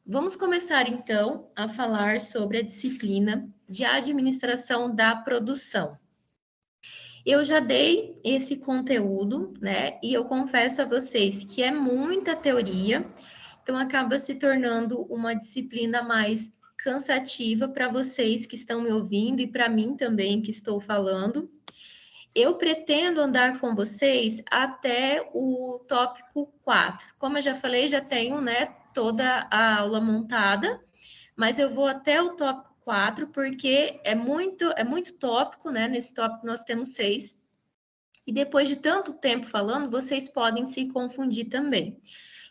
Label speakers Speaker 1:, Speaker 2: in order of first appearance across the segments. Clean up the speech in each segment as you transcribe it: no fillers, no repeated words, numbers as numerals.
Speaker 1: Vamos começar então a falar sobre a disciplina de administração da produção. Eu já dei esse conteúdo, né? E eu confesso a vocês que é muita teoria, então acaba se tornando uma disciplina mais cansativa para vocês que estão me ouvindo e para mim também que estou falando. Eu pretendo andar com vocês até o tópico 4. Como eu já falei, já tenho, né, toda a aula montada, mas eu vou até o tópico 4 porque é muito tópico, né? Nesse tópico nós temos 6. E depois de tanto tempo falando, vocês podem se confundir também.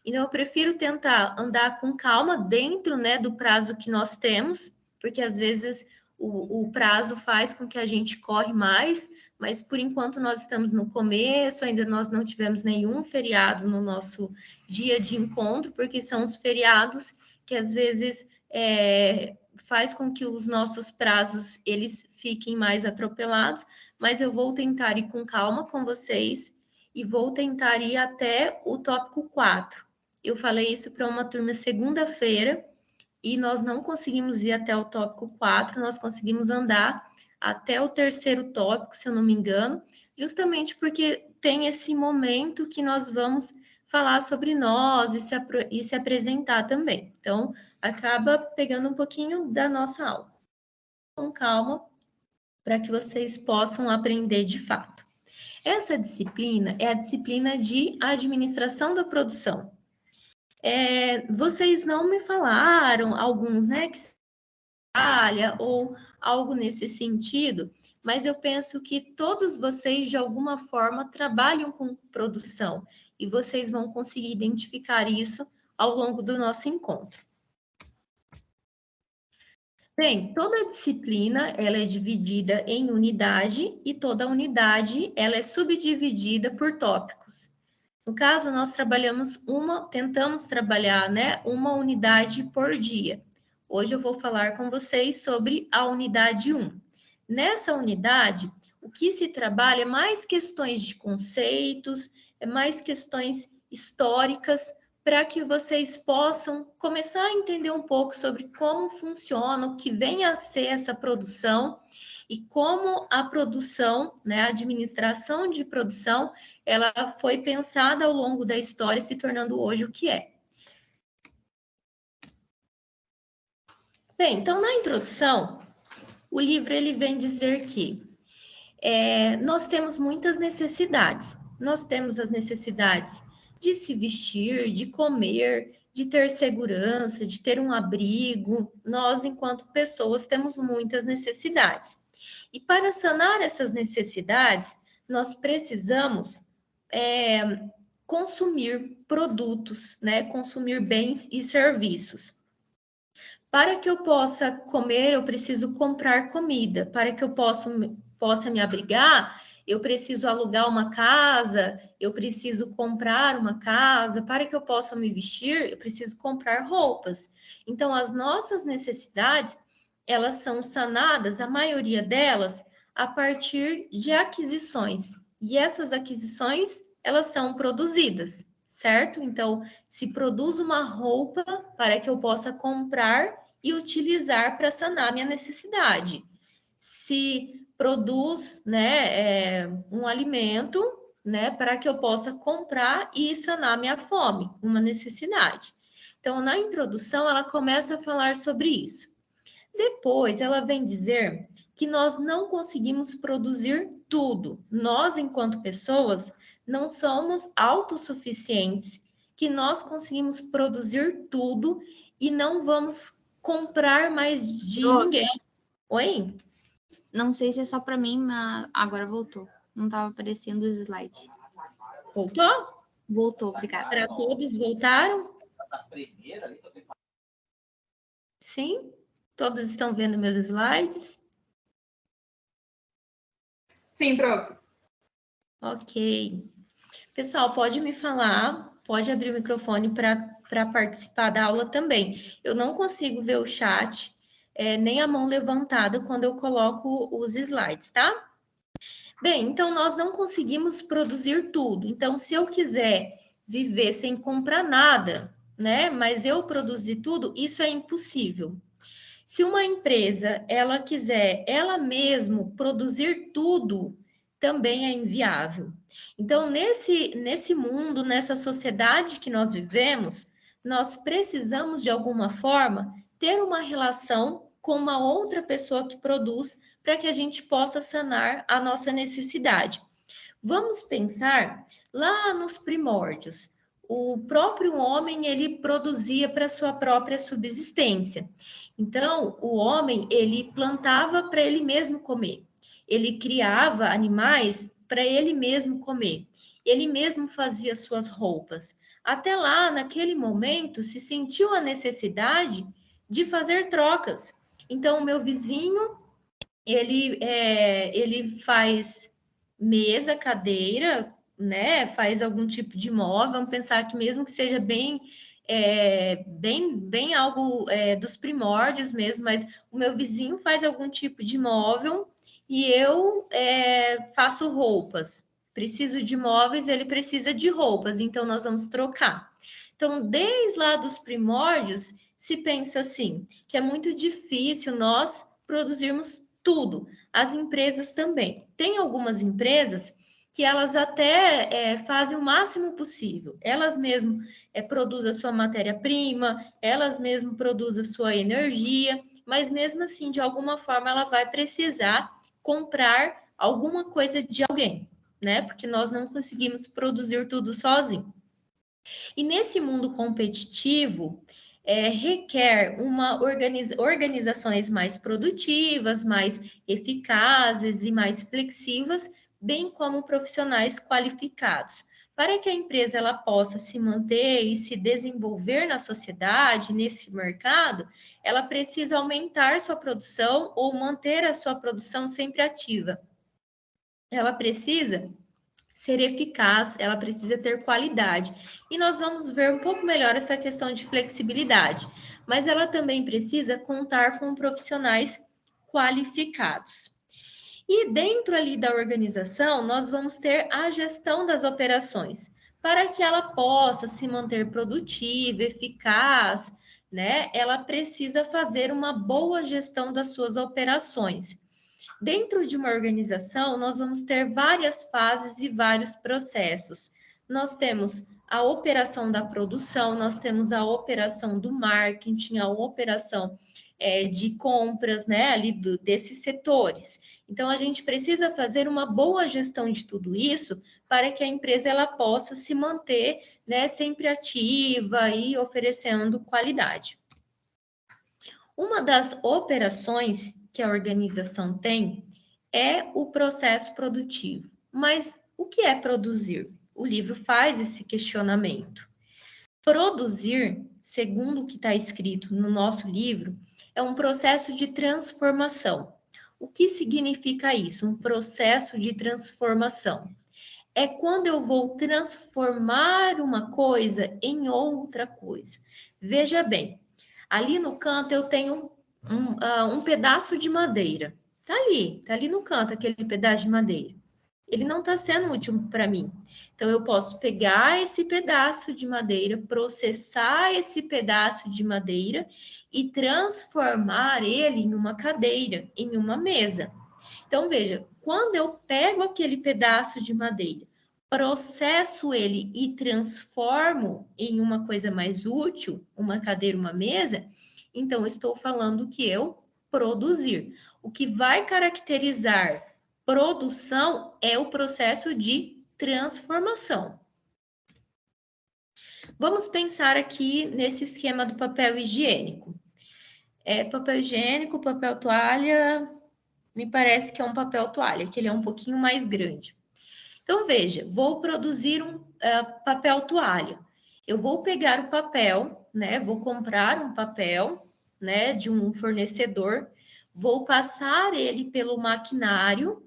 Speaker 1: Então, eu prefiro tentar andar com calma dentro, né, do prazo que nós temos, porque às vezes o prazo faz com que a gente corre mais, mas por enquanto nós estamos no começo, ainda nós não tivemos nenhum feriado no nosso dia de encontro, porque são os feriados que às vezes faz com que os nossos prazos eles fiquem mais atropelados, mas eu vou tentar ir com calma com vocês e vou tentar ir até o tópico 4. Eu falei isso para uma turma segunda-feira e nós não conseguimos ir até o tópico 4, nós conseguimos andar até o terceiro tópico, se eu não me engano, justamente porque tem esse momento que nós vamos falar sobre nós e se apresentar também. Então, acaba pegando um pouquinho da nossa aula. Com calma, para que vocês possam aprender de fato. Essa disciplina é a disciplina de administração da produção. Vocês não me falaram, alguns, né, que trabalha ou algo nesse sentido, mas eu penso que todos vocês, de alguma forma, trabalham com produção e vocês vão conseguir identificar isso ao longo do nosso encontro. Bem, toda disciplina ela é dividida em unidade e toda unidade ela é subdividida por tópicos. No caso, nós tentamos trabalhar, né, uma unidade por dia. Hoje eu vou falar com vocês sobre a unidade 1. Nessa unidade, o que se trabalha é mais questões de conceitos, é mais questões históricas, para que vocês possam começar a entender um pouco sobre como funciona, o que vem a ser essa produção e como a produção, né, a administração de produção, ela foi pensada ao longo da história, se tornando hoje o que é. Bem, então na introdução, o livro ele vem dizer que nós temos muitas necessidades. Nós temos as necessidades de se vestir, de comer, de ter segurança, de ter um abrigo. Nós, enquanto pessoas, temos muitas necessidades. E para sanar essas necessidades, nós precisamos consumir produtos, né? Consumir bens e serviços. Para que eu possa comer, eu preciso comprar comida. Para que eu possa me abrigar, eu preciso alugar uma casa, eu preciso comprar uma casa. Para que eu possa me vestir, eu preciso comprar roupas. Então, as nossas necessidades, elas são sanadas, a maioria delas, a partir de aquisições. E essas aquisições, elas são produzidas, certo? Então, se produz uma roupa para que eu possa comprar e utilizar para sanar minha necessidade. Se produz, né, um alimento, né, para que eu possa comprar e sanar minha fome, uma necessidade. Então, na introdução, ela começa a falar sobre isso. Depois, ela vem dizer que nós não conseguimos produzir tudo. Nós, enquanto pessoas, não somos autossuficientes, que nós conseguimos produzir tudo e não vamos comprar mais de ninguém. Oi?
Speaker 2: Não sei se é só para mim, mas agora voltou. Não estava aparecendo os slides.
Speaker 1: Voltou?
Speaker 2: Voltou, obrigada.
Speaker 1: Para todos voltaram? Sim? Todos estão vendo meus slides?
Speaker 3: Sim, prof.
Speaker 1: Ok. Pessoal, pode me falar, pode abrir o microfone para participar da aula também. Eu não consigo ver o chat, nem a mão levantada quando eu coloco os slides, tá? Bem, então nós não conseguimos produzir tudo. Então, se eu quiser viver sem comprar nada, né? Mas eu produzir tudo, isso é impossível. Se uma empresa ela quiser ela mesma produzir tudo, também é inviável. Então, nesse mundo, nessa sociedade que nós vivemos, nós precisamos, de alguma forma, ter uma relação com uma outra pessoa que produz para que a gente possa sanar a nossa necessidade. Vamos pensar lá nos primórdios. O próprio homem, ele produzia para sua própria subsistência. Então, o homem, ele plantava para ele mesmo comer. Ele criava animais para ele mesmo comer. Ele mesmo fazia suas roupas. Até lá, naquele momento, se sentiu a necessidade de fazer trocas. Então, o meu vizinho, ele faz mesa, cadeira, né? Faz algum tipo de móvel. Vamos pensar que mesmo que seja bem algo dos primórdios mesmo, mas o meu vizinho faz algum tipo de móvel e eu faço roupas. Preciso de móveis, ele precisa de roupas, então nós vamos trocar. Então, desde lá dos primórdios, se pensa assim, que é muito difícil nós produzirmos tudo. As empresas também. Tem algumas empresas que elas até fazem o máximo possível. Elas mesmas produzem a sua matéria-prima, elas mesmas produzem a sua energia, mas mesmo assim, de alguma forma, ela vai precisar comprar alguma coisa de alguém, né? Porque nós não conseguimos produzir tudo sozinho. E nesse mundo competitivo, requer organizações mais produtivas, mais eficazes e mais flexivas, bem como profissionais qualificados. Para que a empresa ela possa se manter e se desenvolver na sociedade, nesse mercado, ela precisa aumentar sua produção ou manter a sua produção sempre ativa. Ela precisa ser eficaz, ela precisa ter qualidade. E nós vamos ver um pouco melhor essa questão de flexibilidade, mas ela também precisa contar com profissionais qualificados. E dentro ali da organização, nós vamos ter a gestão das operações, para que ela possa se manter produtiva, eficaz, né? Ela precisa fazer uma boa gestão das suas operações. Dentro de uma organização, nós vamos ter várias fases e vários processos. Nós temos a operação da produção, nós temos a operação do marketing, a operação de compras, né, ali desses setores. Então, a gente precisa fazer uma boa gestão de tudo isso para que a empresa ela possa se manter, né, sempre ativa e oferecendo qualidade. Uma das operações que a organização tem é o processo produtivo. Mas o que é produzir? O livro faz esse questionamento. Produzir, segundo o que está escrito no nosso livro, é um processo de transformação. O que significa isso? Um processo de transformação. É quando eu vou transformar uma coisa em outra coisa. Veja bem, ali no canto eu tenho um pedaço de madeira. Tá ali no canto aquele pedaço de madeira. Ele não está sendo útil para mim. Então, eu posso pegar esse pedaço de madeira, processar esse pedaço de madeira e transformar ele em uma cadeira, em uma mesa. Então, veja, quando eu pego aquele pedaço de madeira, processo ele e transformo em uma coisa mais útil, uma cadeira, uma mesa, então eu estou falando que eu produzir. O que vai caracterizar produção é o processo de transformação. Vamos pensar aqui nesse esquema do papel higiênico. Papel higiênico, papel toalha, me parece que é um papel toalha, que ele é um pouquinho mais grande. Então, veja, vou produzir um papel toalha. Eu vou pegar o papel, né? Vou comprar um papel, né? De um fornecedor, vou passar ele pelo maquinário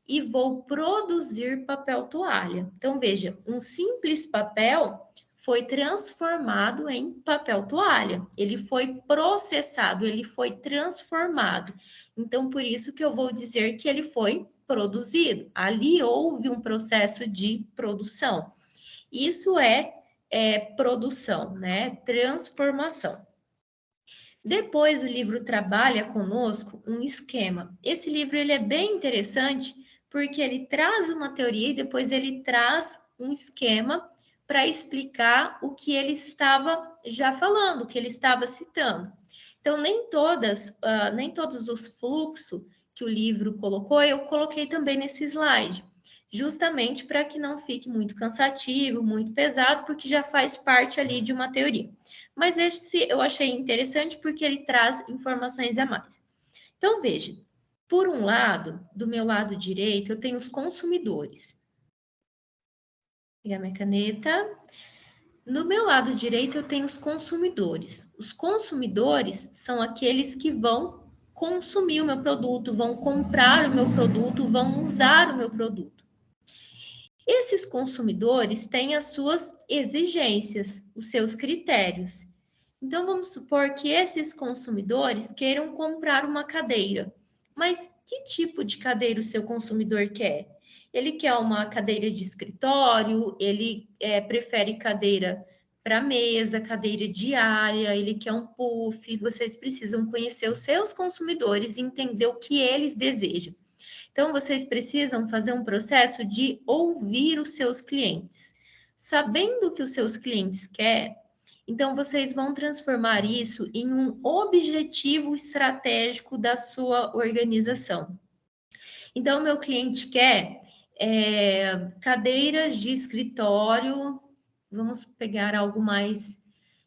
Speaker 1: e vou produzir papel toalha. Então, veja, um simples papel foi transformado em papel toalha. Ele foi processado, ele foi transformado. Então, por isso que eu vou dizer que ele foi produzido. Ali houve um processo de produção. Isso é produção, né? Transformação. Depois o livro trabalha conosco um esquema. Esse livro ele é bem interessante porque ele traz uma teoria e depois ele traz um esquema para explicar o que ele estava já falando, o que ele estava citando. Então, nem todos os fluxos que o livro colocou, eu coloquei também nesse slide, justamente para que não fique muito cansativo, muito pesado, porque já faz parte ali de uma teoria. Mas esse eu achei interessante porque ele traz informações a mais. Então, veja, por um lado, do meu lado direito, eu tenho os consumidores. Vou pegar minha caneta. No meu lado direito, eu tenho os consumidores. Os consumidores são aqueles que vão consumir o meu produto, vão comprar o meu produto, vão usar o meu produto. Esses consumidores têm as suas exigências, os seus critérios. Então, vamos supor que esses consumidores queiram comprar uma cadeira. Mas que tipo de cadeira o seu consumidor quer? Ele quer uma cadeira de escritório, ele prefere cadeira para mesa, cadeira diária, ele quer um puff. Vocês precisam conhecer os seus consumidores e entender o que eles desejam. Então, vocês precisam fazer um processo de ouvir os seus clientes. Sabendo o que os seus clientes querem, então vocês vão transformar isso em um objetivo estratégico da sua organização. Então, meu cliente quer cadeiras de escritório, vamos pegar algo mais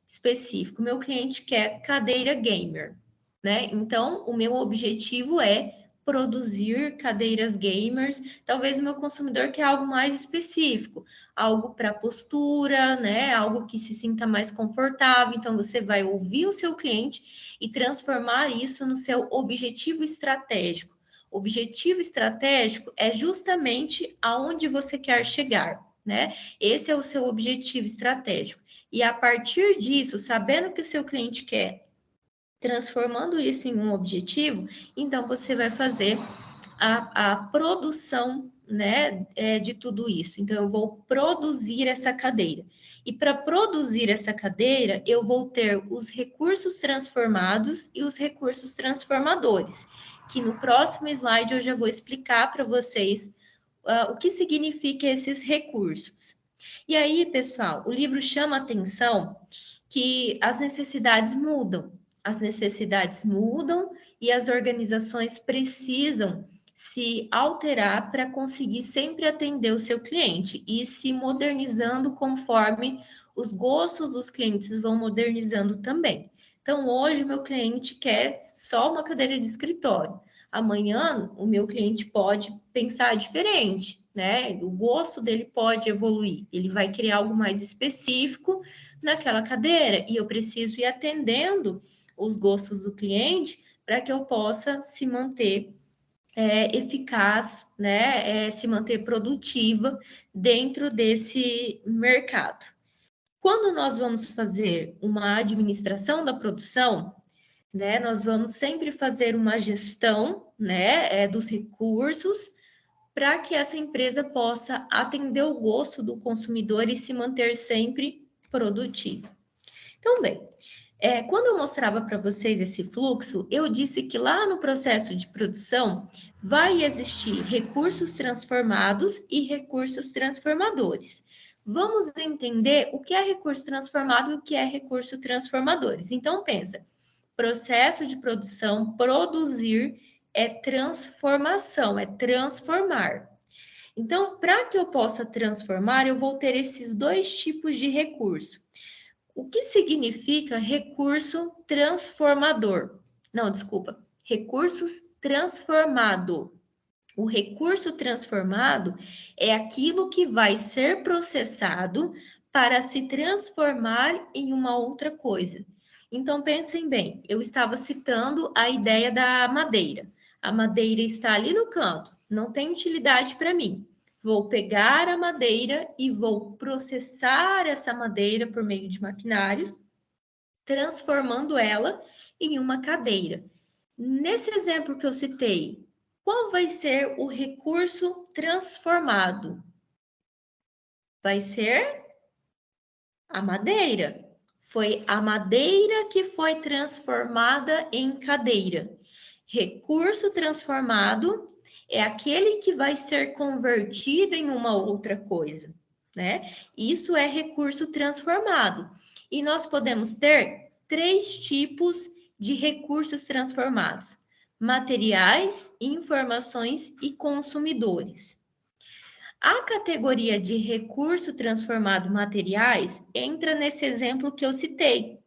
Speaker 1: específico. Meu cliente quer cadeira gamer, né? Então, o meu objetivo é produzir cadeiras gamers. Talvez o meu consumidor quer algo mais específico, algo para postura, né? Algo que se sinta mais confortável. Então, você vai ouvir o seu cliente e transformar isso no seu objetivo estratégico. Objetivo estratégico é justamente aonde você quer chegar, né? Esse é o seu objetivo estratégico. E a partir disso, sabendo que o seu cliente quer, transformando isso em um objetivo, então você vai fazer a produção, né, de tudo isso. Então, eu vou produzir essa cadeira. E para produzir essa cadeira, eu vou ter os recursos transformados e os recursos transformadores, que no próximo slide eu já vou explicar para vocês o que significa esses recursos. E aí, pessoal, o livro chama a atenção que as necessidades mudam. As necessidades mudam e as organizações precisam se alterar para conseguir sempre atender o seu cliente e se modernizando conforme os gostos dos clientes vão modernizando também. Então, hoje, o meu cliente quer só uma cadeira de escritório. Amanhã, o meu cliente pode pensar diferente, né? O gosto dele pode evoluir. Ele vai criar algo mais específico naquela cadeira e eu preciso ir atendendo os gostos do cliente para que eu possa se manter eficaz, né? Se manter produtiva dentro desse mercado. Quando nós vamos fazer uma administração da produção, né, nós vamos sempre fazer uma gestão, né, dos recursos para que essa empresa possa atender o gosto do consumidor e se manter sempre produtiva. Então, bem, quando eu mostrava para vocês esse fluxo, eu disse que lá no processo de produção vai existir recursos transformados e recursos transformadores. Vamos entender o que é recurso transformado e o que é recurso transformadores. Então, pensa, processo de produção, produzir é transformação, é transformar. Então, para que eu possa transformar, eu vou ter esses dois tipos de recurso. O que significa recurso transformador? Não, desculpa. Recursos transformado. O recurso transformado é aquilo que vai ser processado para se transformar em uma outra coisa. Então, pensem bem, eu estava citando a ideia da madeira. A madeira está ali no canto, não tem utilidade para mim. Vou pegar a madeira e vou processar essa madeira por meio de maquinários, transformando ela em uma cadeira. Nesse exemplo que eu citei, qual vai ser o recurso transformado? Vai ser A madeira. Foi a madeira que foi transformada em cadeira. Recurso transformado é aquele que vai ser convertido em uma outra coisa, né? Isso é recurso transformado. E nós podemos ter 3 tipos de recursos transformados: materiais, informações e consumidores. A categoria de recurso transformado materiais entra nesse exemplo que eu citei.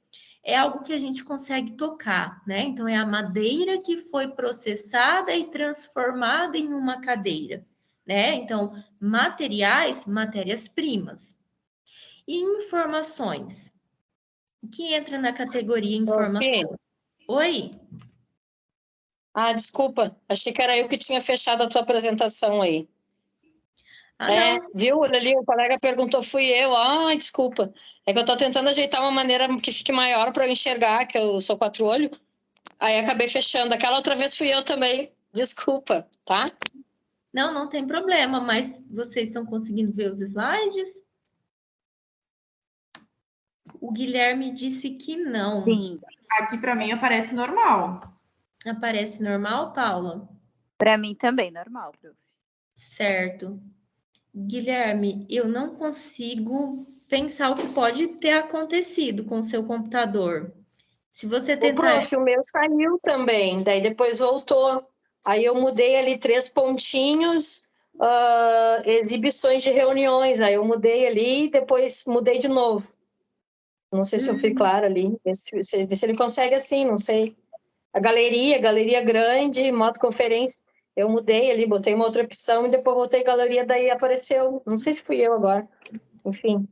Speaker 1: É algo que a gente consegue tocar, né? Então, é a madeira que foi processada e transformada em uma cadeira, né? Então, materiais, matérias-primas. E informações. O que entra na categoria informação? Oi?
Speaker 3: Ah, desculpa. Achei que era eu que tinha fechado a tua apresentação aí.
Speaker 1: Não.
Speaker 3: Viu? Olha ali, o colega perguntou, fui eu. Ah, desculpa. É que eu tô tentando ajeitar uma maneira que fique maior para eu enxergar, que eu sou 4 olhos. Aí acabei fechando. Aquela outra vez fui eu também. Desculpa, tá?
Speaker 1: Não tem problema, mas vocês estão conseguindo ver os slides? O Guilherme disse que não.
Speaker 4: Sim.
Speaker 5: Aqui para mim aparece normal.
Speaker 1: Aparece normal, Paula?
Speaker 4: Para mim também, normal, prof.
Speaker 1: Certo. Guilherme, eu não consigo pensar o que pode ter acontecido com o seu computador. Se você
Speaker 3: O
Speaker 1: tentar...
Speaker 3: prof, o meu saiu também, daí depois voltou. Aí eu mudei ali 3 pontinhos, exibições de reuniões. Aí eu mudei ali e depois mudei de novo. Não sei se eu fui clara ali. Vê se ele consegue assim, não sei. A galeria grande, modo conferência. Eu mudei ali, botei uma outra opção e depois voltei galeria, daí apareceu. Não sei se fui eu agora. Enfim.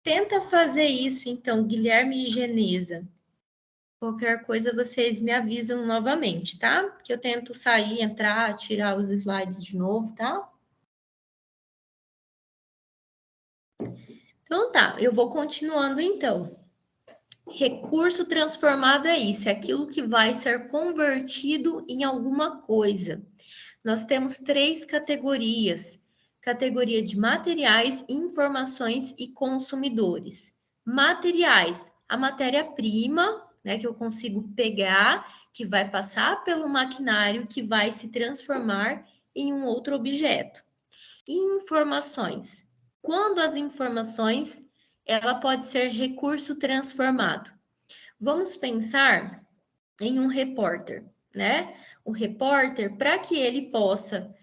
Speaker 1: Tenta fazer isso, então, Guilherme e Genesa. Qualquer coisa, vocês me avisam novamente, tá? Que eu tento sair, entrar, tirar os slides de novo, tá? Então tá, eu vou continuando então. Recurso transformado é isso, é aquilo que vai ser convertido em alguma coisa. Nós temos 3 categorias: categoria de materiais, informações e consumidores. Materiais, a matéria-prima, né, que eu consigo pegar, que vai passar pelo maquinário, que vai se transformar em um outro objeto. E informações, quando as informações, ela pode ser recurso transformado. Vamos pensar em um repórter, né? O repórter, para que ele possa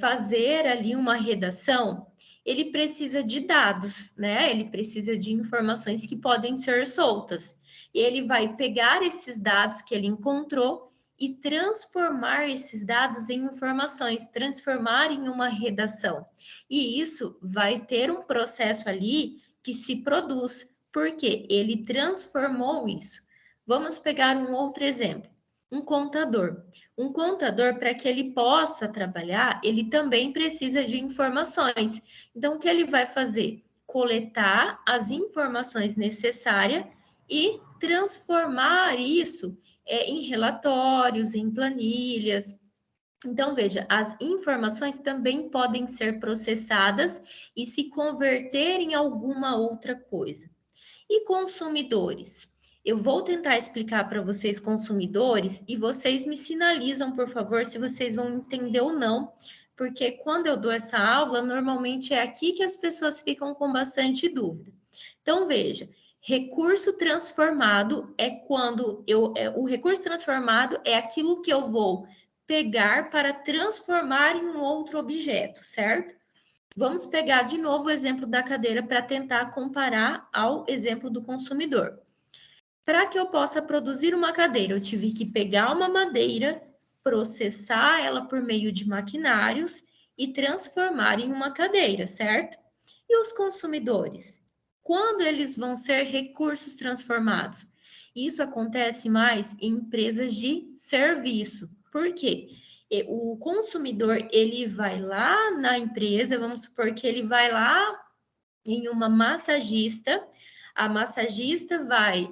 Speaker 1: fazer ali uma redação, ele precisa de dados, né? Ele precisa de informações que podem ser soltas. E ele vai pegar esses dados que ele encontrou e transformar esses dados em informações, transformar em uma redação. E isso vai ter um processo ali que se produz, porque ele transformou isso. Vamos pegar um outro exemplo. Um contador. Um contador, para que ele possa trabalhar, ele também precisa de informações. Então, o que ele vai fazer? Coletar as informações necessárias e transformar isso em relatórios, em planilhas. Então, veja, as informações também podem ser processadas e se converter em alguma outra coisa. E consumidores? Eu vou tentar explicar para vocês consumidores e vocês me sinalizam, por favor, se vocês vão entender ou não, porque quando eu dou essa aula, normalmente é aqui que as pessoas ficam com bastante dúvida. Então, veja, recurso transformado é quando o recurso transformado é aquilo que eu vou pegar para transformar em um outro objeto, certo? Vamos pegar de novo o exemplo da cadeira para tentar comparar ao exemplo do consumidor. Para que eu possa produzir uma cadeira, eu tive que pegar uma madeira, processar ela por meio de maquinários e transformar em uma cadeira, certo? E os consumidores? Quando eles vão ser recursos transformados? Isso acontece mais em empresas de serviço. Por quê? O consumidor, ele vai lá na empresa, vamos supor que ele vai lá em uma massagista, a massagista vai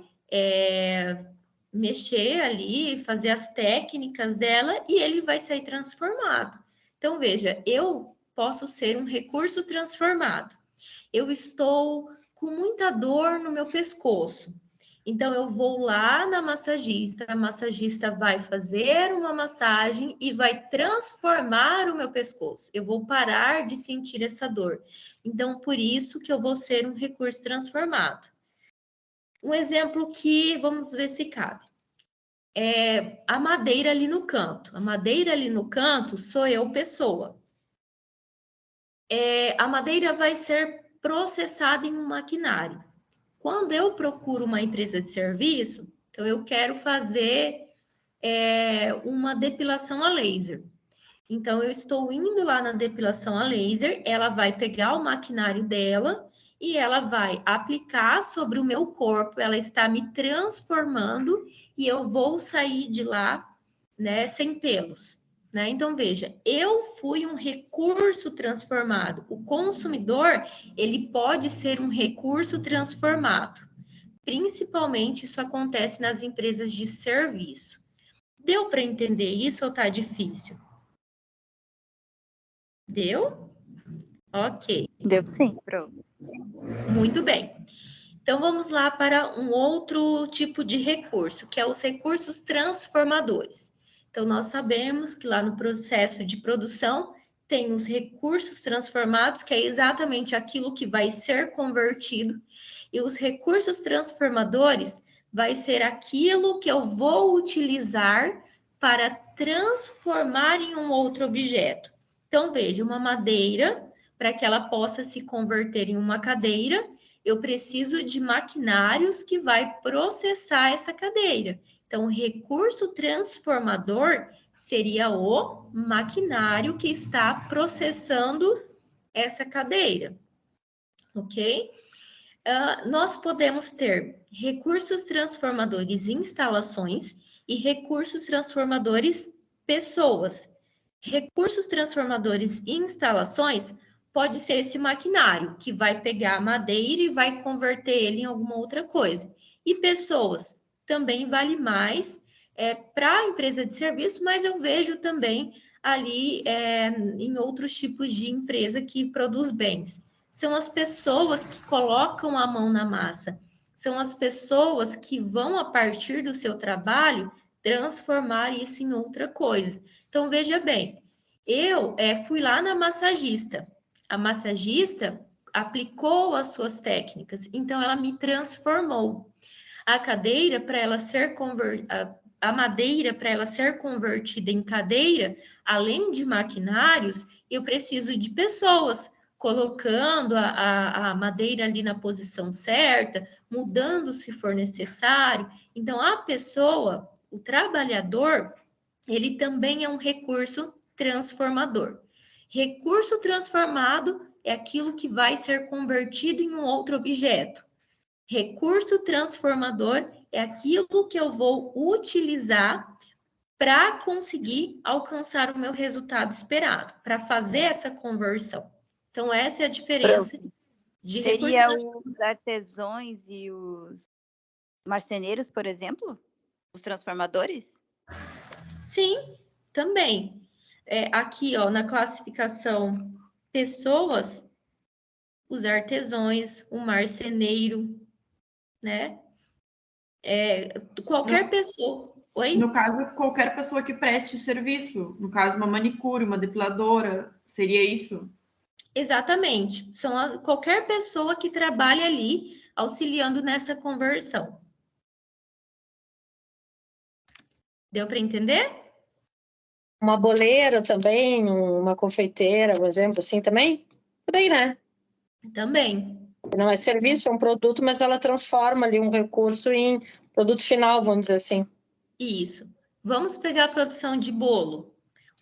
Speaker 1: mexer ali, fazer as técnicas dela e ele vai sair transformado. Então, veja, eu posso ser um recurso transformado. Eu estou com muita dor no meu pescoço. Então, eu vou lá na massagista, a massagista vai fazer uma massagem e vai transformar o meu pescoço. Eu vou parar de sentir essa dor. Então, por isso que eu vou ser um recurso transformado. Um exemplo que, vamos ver se cabe. É a madeira ali no canto. A madeira ali no canto sou eu, pessoa. A madeira vai ser processada em um maquinário. Quando eu procuro uma empresa de serviço, então eu quero fazer uma depilação a laser. Então, eu estou indo lá na depilação a laser, ela vai pegar o maquinário dela e ela vai aplicar sobre o meu corpo, ela está me transformando e eu vou sair de lá, né, sem pelos. Né? Então, veja, eu fui um recurso transformado. O consumidor, ele pode ser um recurso transformado. Principalmente isso acontece nas empresas de serviço. Deu para entender isso ou tá difícil? Deu? Ok.
Speaker 4: Deu sim, Pro.
Speaker 1: Muito bem. Então, vamos lá para um outro tipo de recurso, que é os recursos transformadores. Então, nós sabemos que lá no processo de produção tem os recursos transformados, que é exatamente aquilo que vai ser convertido, e os recursos transformadores vai ser aquilo que eu vou utilizar para transformar em um outro objeto. Então, veja, uma madeira, para que ela possa se converter em uma cadeira, eu preciso de maquinários que vai processar essa cadeira. Então, o recurso transformador seria o maquinário que está processando essa cadeira, ok? Nós podemos ter recursos transformadores instalações e recursos transformadores pessoas. Recursos transformadores e instalações pode ser esse maquinário que vai pegar a madeira e vai converter ele em alguma outra coisa. E pessoas também vale mais para a empresa de serviço, mas eu vejo também ali em outros tipos de empresa que produz bens. São as pessoas que colocam a mão na massa, são as pessoas que vão, a partir do seu trabalho, transformar isso em outra coisa. Então, veja bem, eu fui lá na massagista, a massagista aplicou as suas técnicas, então ela me transformou. A cadeira, para ela ser a madeira, para ela ser convertida em cadeira, além de maquinários, eu preciso de pessoas colocando a madeira ali na posição certa, mudando se for necessário. Então, a pessoa, o trabalhador, ele também é um recurso transformador. Recurso transformado é aquilo que vai ser convertido em um outro objeto. Recurso transformador é aquilo que eu vou utilizar para conseguir alcançar o meu resultado esperado, para fazer essa conversão. Então, essa é a diferença de recurso transformador.
Speaker 4: Seria os artesãos e os marceneiros, por exemplo? Os transformadores?
Speaker 1: Sim, também. Aqui, ó, na classificação pessoas, os artesãos, o marceneiro, né? Qualquer pessoa. Oi?
Speaker 5: No caso, qualquer pessoa que preste o serviço. No caso, uma manicure, uma depiladora, seria isso?
Speaker 1: Exatamente. Qualquer pessoa que trabalha ali auxiliando nessa conversão. Deu para entender?
Speaker 3: Uma boleira também, uma confeiteira, por exemplo, assim também? Também, né?
Speaker 1: Também.
Speaker 3: Não é serviço, é um produto, mas ela transforma ali um recurso em produto final, vamos dizer assim.
Speaker 1: Isso. Vamos pegar a produção de bolo.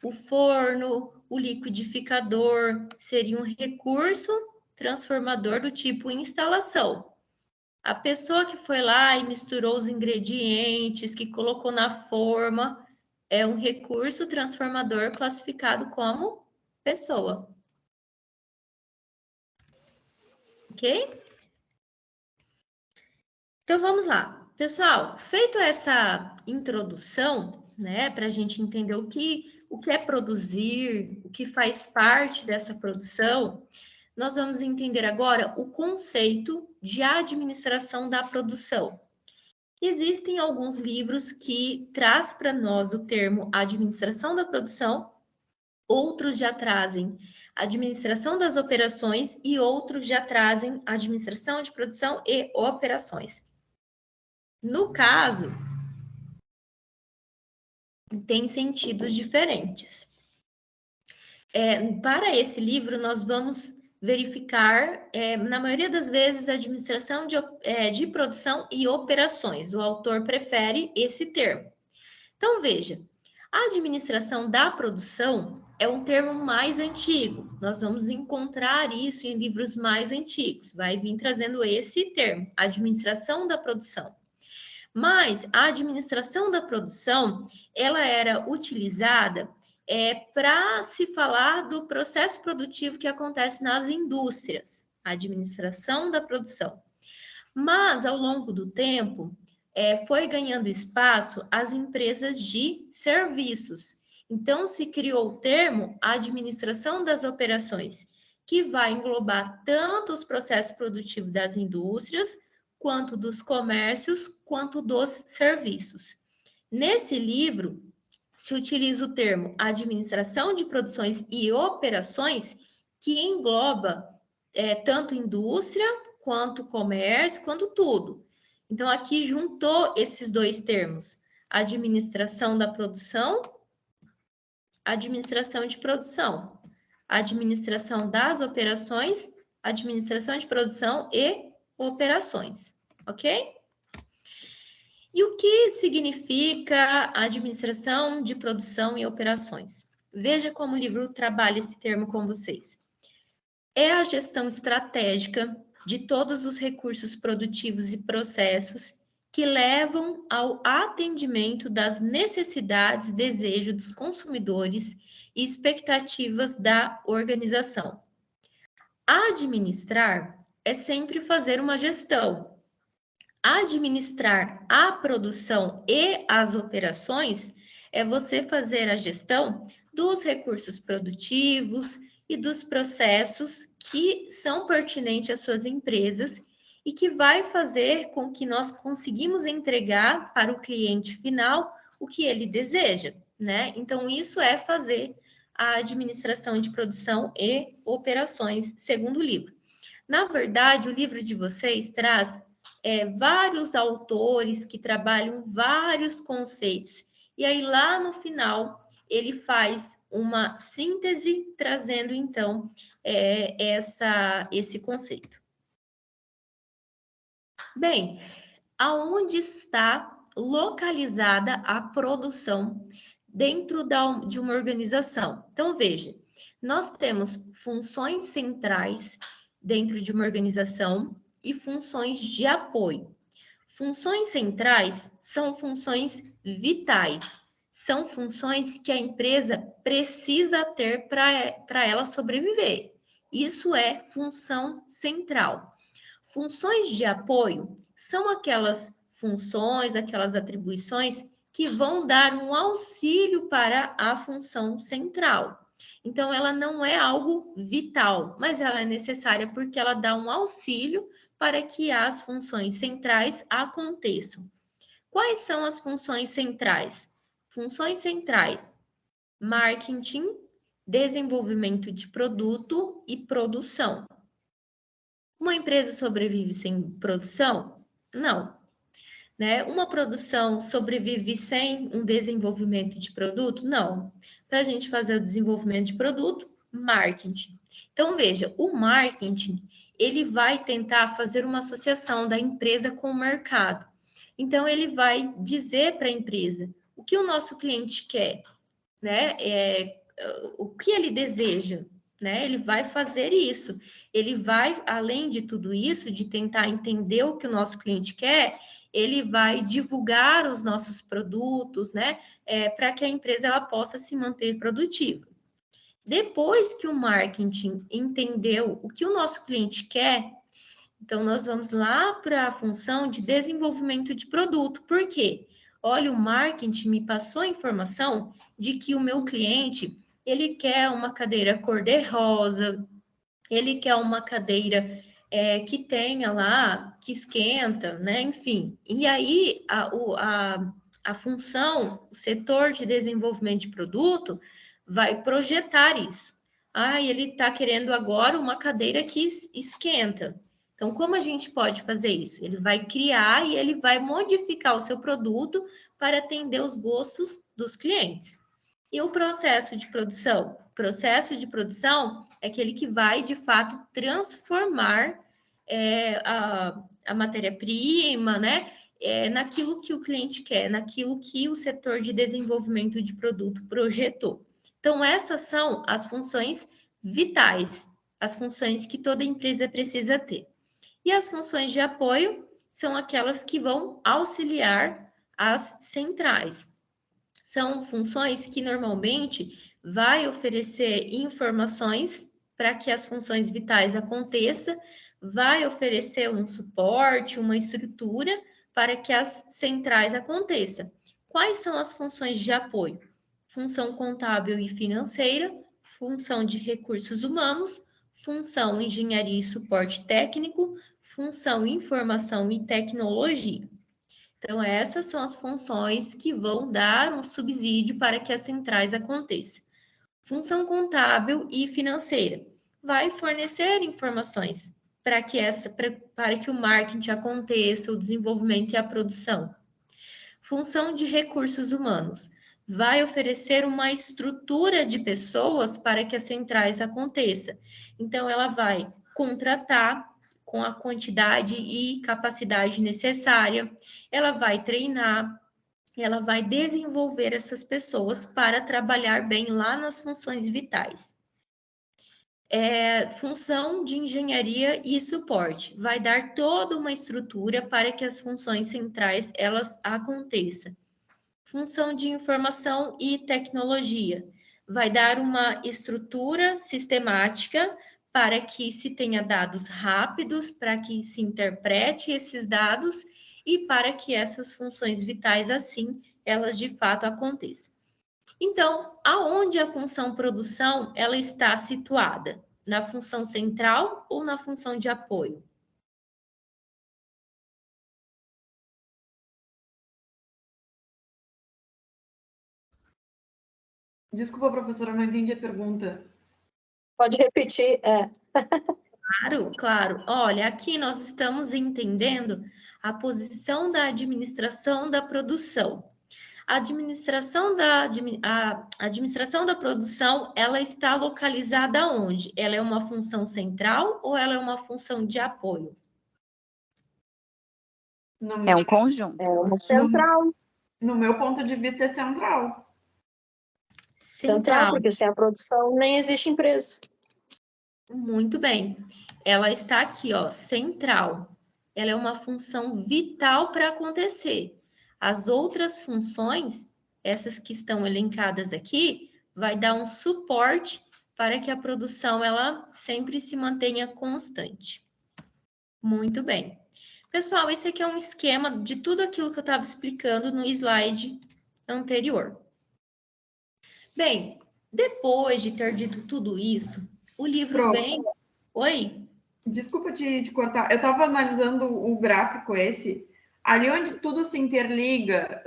Speaker 1: O forno, o liquidificador, seria um recurso transformador do tipo instalação. A pessoa que foi lá e misturou os ingredientes, que colocou na forma, é um recurso transformador classificado como pessoa. Ok? Então, vamos lá. Pessoal, feito essa introdução, né, para a gente entender o que é produzir, o que faz parte dessa produção, nós vamos entender agora o conceito de administração da produção. Existem alguns livros que traz para nós o termo administração da produção, outros já trazem administração das operações e outros já trazem administração de produção e operações. No caso, tem sentidos diferentes. Para esse livro, nós vamos verificar, na maioria das vezes, administração de produção e operações. O autor prefere esse termo. Então, veja, a administração da produção é um termo mais antigo. Nós vamos encontrar isso em livros mais antigos. Vai vir trazendo esse termo, administração da produção. Mas a administração da produção, ela era utilizada para se falar do processo produtivo que acontece nas indústrias, a administração da produção. Mas, ao longo do tempo, foi ganhando espaço as empresas de serviços. Então, se criou o termo administração das operações, que vai englobar tanto os processos produtivos das indústrias, quanto dos comércios, quanto dos serviços. Nesse livro, se utiliza o termo administração de produções e operações, que engloba tanto indústria, quanto comércio, quanto tudo. Então, aqui juntou esses dois termos, administração da produção, administração de produção, administração das operações, administração de produção e operações, ok? E o que significa administração de produção e operações? Veja como o livro trabalha esse termo com vocês. É a gestão estratégica de todos os recursos produtivos e processos que levam ao atendimento das necessidades e desejos dos consumidores e expectativas da organização. Administrar é sempre fazer uma gestão. Administrar a produção e as operações é você fazer a gestão dos recursos produtivos e dos processos que são pertinentes às suas empresas e que vai fazer com que nós conseguimos entregar para o cliente final o que ele deseja, né? Então, isso é fazer a administração de produção e operações, segundo o livro. Na verdade, o livro de vocês traz vários autores que trabalham vários conceitos. E aí, lá no final, ele faz uma síntese, trazendo, então, esse conceito. Bem, aonde está localizada a produção dentro de uma organização? Então, veja, nós temos funções centrais dentro de uma organização e funções de apoio. Funções centrais são funções vitais, são funções que a empresa precisa ter para ela sobreviver. Isso é função central. Funções de apoio são aquelas funções, aquelas atribuições que vão dar um auxílio para a função central. Então, ela não é algo vital, mas ela é necessária porque ela dá um auxílio para que as funções centrais aconteçam. Quais são as funções centrais? Funções centrais: marketing, desenvolvimento de produto e produção. Uma empresa sobrevive sem produção? Não. Né? Uma produção sobrevive sem um desenvolvimento de produto? Não. Para a gente fazer o desenvolvimento de produto, marketing. Então, veja, o marketing, ele vai tentar fazer uma associação da empresa com o mercado. Então, ele vai dizer para a empresa o que o nosso cliente quer, né? O que ele deseja, né? Ele vai fazer isso. Ele vai, além de tudo isso, de tentar entender o que o nosso cliente quer, ele vai divulgar os nossos produtos, né? Para que a empresa ela possa se manter produtiva. Depois que o marketing entendeu o que o nosso cliente quer, então nós vamos lá para a função de desenvolvimento de produto. Por quê? Olha, o marketing me passou a informação de que o meu cliente, ele quer uma cadeira cor-de-rosa, ele quer uma cadeira que tenha lá, que esquenta, né? Enfim. E aí a função, o setor de desenvolvimento de produto vai projetar isso. Ah, ele está querendo agora uma cadeira que esquenta. Então, como a gente pode fazer isso? Ele vai criar e ele vai modificar o seu produto para atender os gostos dos clientes. E o processo de produção? O processo de produção é aquele que vai, de fato, transformar a matéria-prima, né? Naquilo que o cliente quer, naquilo que o setor de desenvolvimento de produto projetou. Então, essas são as funções vitais, as funções que toda empresa precisa ter. E as funções de apoio são aquelas que vão auxiliar as centrais. São funções que normalmente vai oferecer informações para que as funções vitais aconteçam, vai oferecer um suporte, uma estrutura para que as centrais aconteçam. Quais são as funções de apoio? Função contábil e financeira, função de recursos humanos, função engenharia e suporte técnico, função informação e tecnologia. Então, essas são as funções que vão dar um subsídio para que as centrais aconteçam. Função contábil e financeira vai fornecer informações para que o marketing aconteça, o desenvolvimento e a produção. Função de recursos humanos vai oferecer uma estrutura de pessoas para que as centrais aconteçam. Então, ela vai contratar com a quantidade e capacidade necessária, ela vai treinar, ela vai desenvolver essas pessoas para trabalhar bem lá nas funções vitais. Função de engenharia e suporte vai dar toda uma estrutura para que as funções centrais elas aconteçam. Função de informação e tecnologia vai dar uma estrutura sistemática para que se tenha dados rápidos, para que se interprete esses dados e para que essas funções vitais, assim, elas de fato aconteçam. Então, aonde a função produção ela está situada? Na função central ou na função de apoio?
Speaker 5: Desculpa, professora, não entendi a pergunta.
Speaker 3: Pode repetir.
Speaker 1: Claro, claro. Olha, aqui nós estamos entendendo a posição da administração da produção. A administração da produção, ela está localizada onde? Ela é uma função central ou ela é uma função de apoio?
Speaker 4: É um conjunto.
Speaker 3: É uma central.
Speaker 5: No meu ponto de vista, é central.
Speaker 3: Central, porque sem a produção nem existe empresa.
Speaker 1: Muito bem. Ela está aqui, ó, central. Ela é uma função vital para acontecer. As outras funções, essas que estão elencadas aqui, vai dar um suporte para que a produção ela sempre se mantenha constante. Muito bem. Pessoal, esse aqui é um esquema de tudo aquilo que eu estava explicando no slide anterior. Bem, depois de ter dito tudo isso, o livro vem... Oi?
Speaker 5: Desculpa te cortar. Eu estava analisando o gráfico esse. Ali onde tudo se interliga,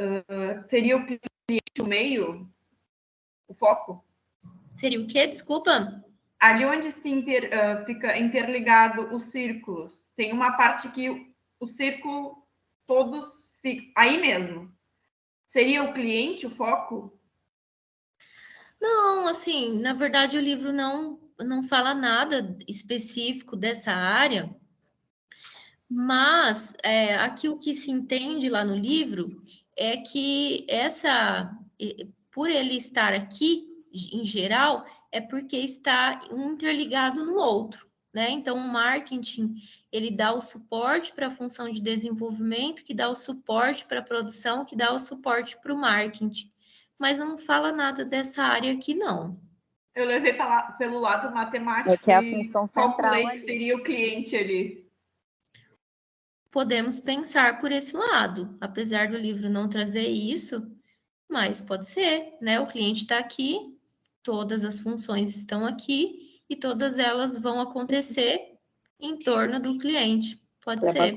Speaker 5: seria o cliente o meio? O foco?
Speaker 1: Seria o quê? Desculpa?
Speaker 5: Ali onde fica interligado os círculos, tem uma parte que o círculo todos ficam aí mesmo. Seria o cliente o foco?
Speaker 1: Não, assim, na verdade o livro não fala nada específico dessa área, mas aqui o que se entende lá no livro é que por ele estar aqui, em geral, é porque está um interligado no outro, né? Então, o marketing, ele dá o suporte para a função de desenvolvimento, que dá o suporte para a produção, que dá o suporte para o marketing. Mas não fala nada dessa área aqui, não.
Speaker 5: Eu levei pelo lado matemático.
Speaker 4: É que é a função central ali.
Speaker 5: Seria o cliente ali.
Speaker 1: Podemos pensar por esse lado, apesar do livro não trazer isso, mas pode ser, né? O cliente está aqui, todas as funções estão aqui, e todas elas vão acontecer em torno do cliente. Pode ser,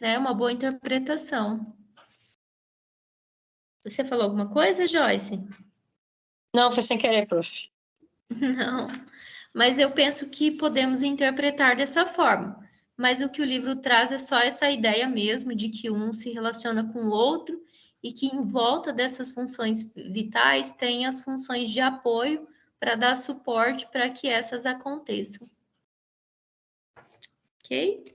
Speaker 1: né? Uma boa interpretação. Você falou alguma coisa, Joyce?
Speaker 3: Não, foi sem querer, prof.
Speaker 1: Não, mas eu penso que podemos interpretar dessa forma. Mas o que o livro traz é só essa ideia mesmo de que um se relaciona com o outro e que em volta dessas funções vitais tem as funções de apoio para dar suporte para que essas aconteçam. Ok?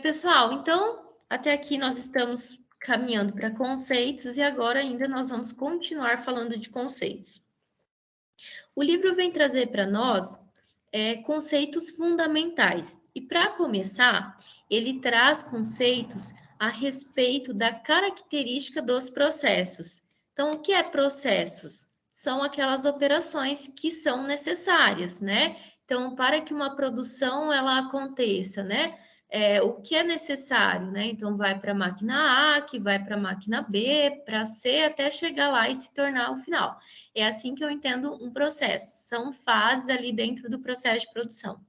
Speaker 1: Pessoal, então, até aqui nós estamos caminhando para conceitos e agora ainda nós vamos continuar falando de conceitos. O livro vem trazer para nós conceitos fundamentais. E para começar, ele traz conceitos a respeito da característica dos processos. Então, o que é processos? São aquelas operações que são necessárias, né? Então, para que uma produção ela aconteça, né? O que é necessário, né? Então, vai para a máquina A, que vai para a máquina B, para C, até chegar lá e se tornar o final. É assim que eu entendo um processo. São fases ali dentro do processo de produção.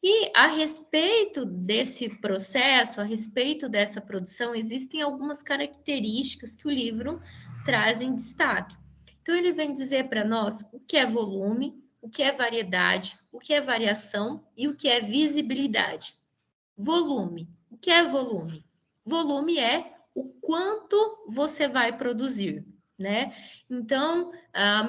Speaker 1: E a respeito desse processo, a respeito dessa produção, existem algumas características que o livro traz em destaque. Então, ele vem dizer para nós o que é volume, o que é variedade, o que é variação e o que é visibilidade. Volume. O que é volume? Volume é o quanto você vai produzir, né? Então,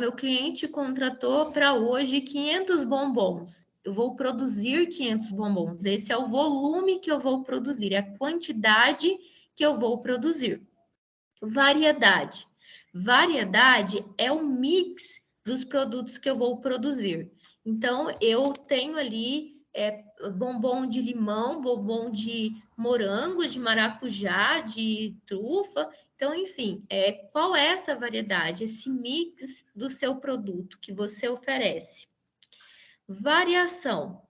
Speaker 1: meu cliente contratou para hoje 500 bombons. Eu vou produzir 500 bombons. Esse é o volume que eu vou produzir, é a quantidade que eu vou produzir. Variedade. Variedade é o mix dos produtos que eu vou produzir. Então, eu tenho ali bombom de limão, bombom de morango, de maracujá, de trufa. Então, enfim, qual é essa variedade, esse mix do seu produto que você oferece? Variação.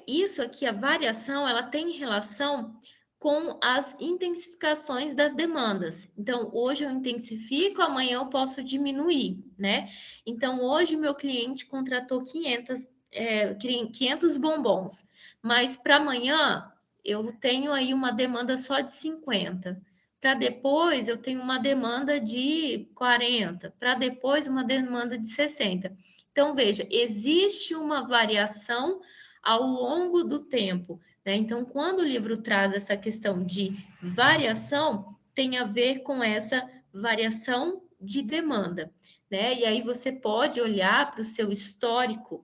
Speaker 1: Isso aqui, a variação, ela tem relação com as intensificações das demandas. Então, hoje eu intensifico, amanhã eu posso diminuir, né? Então, hoje meu cliente contratou 500 bombons, mas para amanhã eu tenho aí uma demanda só de 50. Para depois eu tenho uma demanda de 40, para depois uma demanda de 60. Então, veja, existe uma variação ao longo do tempo, né? Então, quando o livro traz essa questão de variação, tem a ver com essa variação de demanda, né? E aí você pode olhar para o seu histórico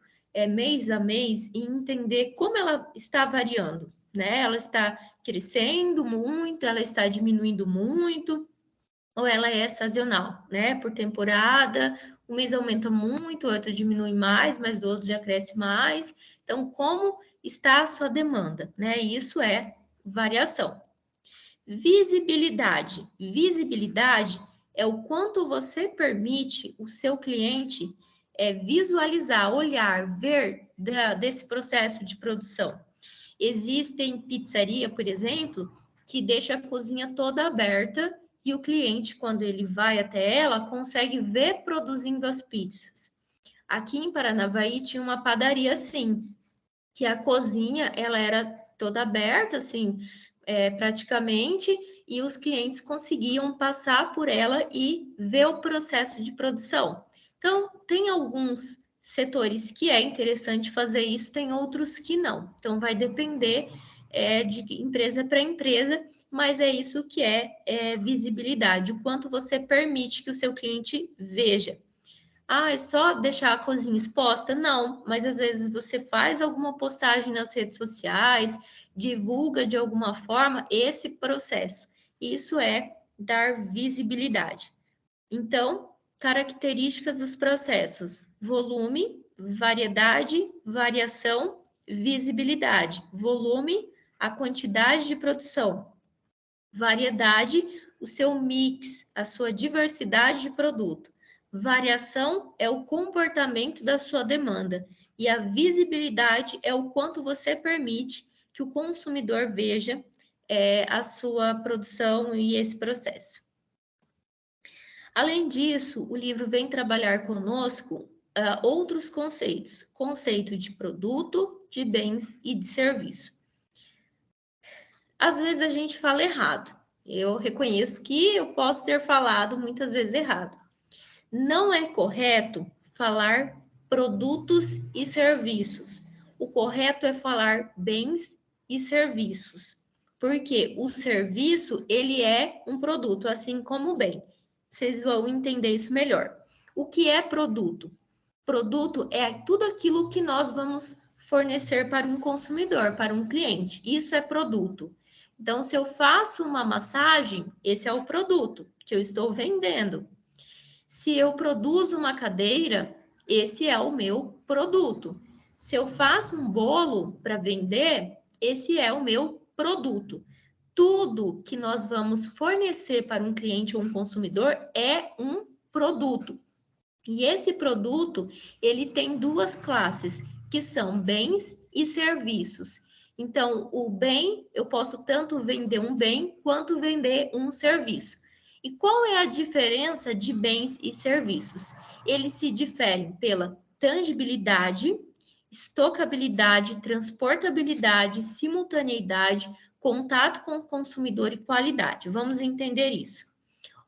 Speaker 1: mês a mês e entender como ela está variando, né? Ela está crescendo muito, ela está diminuindo muito, ou ela é sazonal, né? Por temporada, um mês aumenta muito, o outro diminui mais, mas do outro já cresce mais. Então, como está a sua demanda, né? Isso é variação. Visibilidade. Visibilidade é o quanto você permite o seu cliente visualizar, olhar, ver desse processo de produção. Existem pizzaria, por exemplo, que deixa a cozinha toda aberta e o cliente, quando ele vai até ela, consegue ver produzindo as pizzas. Aqui em Paranavaí tinha uma padaria assim, que a cozinha ela era toda aberta, assim, praticamente, e os clientes conseguiam passar por ela e ver o processo de produção. Então, tem alguns setores que é interessante fazer isso, tem outros que não. Então, vai depender de empresa para empresa, mas é isso que é visibilidade, o quanto você permite que o seu cliente veja. Ah, é só deixar a cozinha exposta? Não, mas às vezes você faz alguma postagem nas redes sociais, divulga de alguma forma esse processo. Isso é dar visibilidade. Então, características dos processos: volume, variedade, variação, visibilidade. Volume, a quantidade de produção. Variedade, o seu mix, a sua diversidade de produto. Variação é o comportamento da sua demanda. E a visibilidade é o quanto você permite que o consumidor veja a sua produção e esse processo. Além disso, o livro vem trabalhar conosco outros conceitos. Conceito de produto, de bens e de serviço. Às vezes a gente fala errado. Eu reconheço que eu posso ter falado muitas vezes errado. Não é correto falar produtos e serviços. O correto é falar bens e serviços. Porque o serviço, ele é um produto, assim como o bem. Vocês vão entender isso melhor. O que é produto? Produto é tudo aquilo que nós vamos fornecer para um consumidor, para um cliente. Isso é produto. Então, se eu faço uma massagem, esse é o produto que eu estou vendendo. Se eu produzo uma cadeira, esse é o meu produto. Se eu faço um bolo para vender, esse é o meu produto. Tudo que nós vamos fornecer para um cliente ou um consumidor é um produto. E esse produto, ele tem duas classes, que são bens e serviços. Então, o bem, eu posso tanto vender um bem quanto vender um serviço. E qual é a diferença de bens e serviços? Eles se diferem pela tangibilidade, estocabilidade, transportabilidade, simultaneidade, contato com o consumidor e qualidade. Vamos entender isso.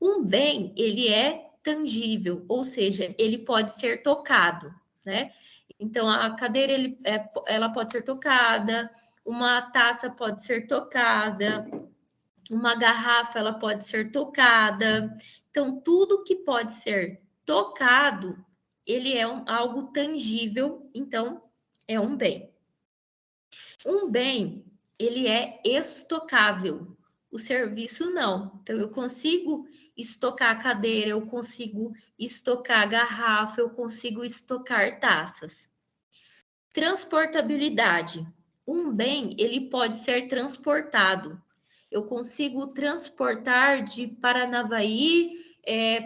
Speaker 1: Um bem, ele é tangível, ou seja, ele pode ser tocado, né? Então, a cadeira, ela pode ser tocada, uma taça pode ser tocada, uma garrafa, ela pode ser tocada. Então, tudo que pode ser tocado, ele é algo tangível, então, é um bem. Um bem, ele é estocável, o serviço não. Então, eu consigo estocar a cadeira, eu consigo estocar a garrafa, eu consigo estocar taças. Transportabilidade. Um bem, ele pode ser transportado. Eu consigo transportar de Paranavaí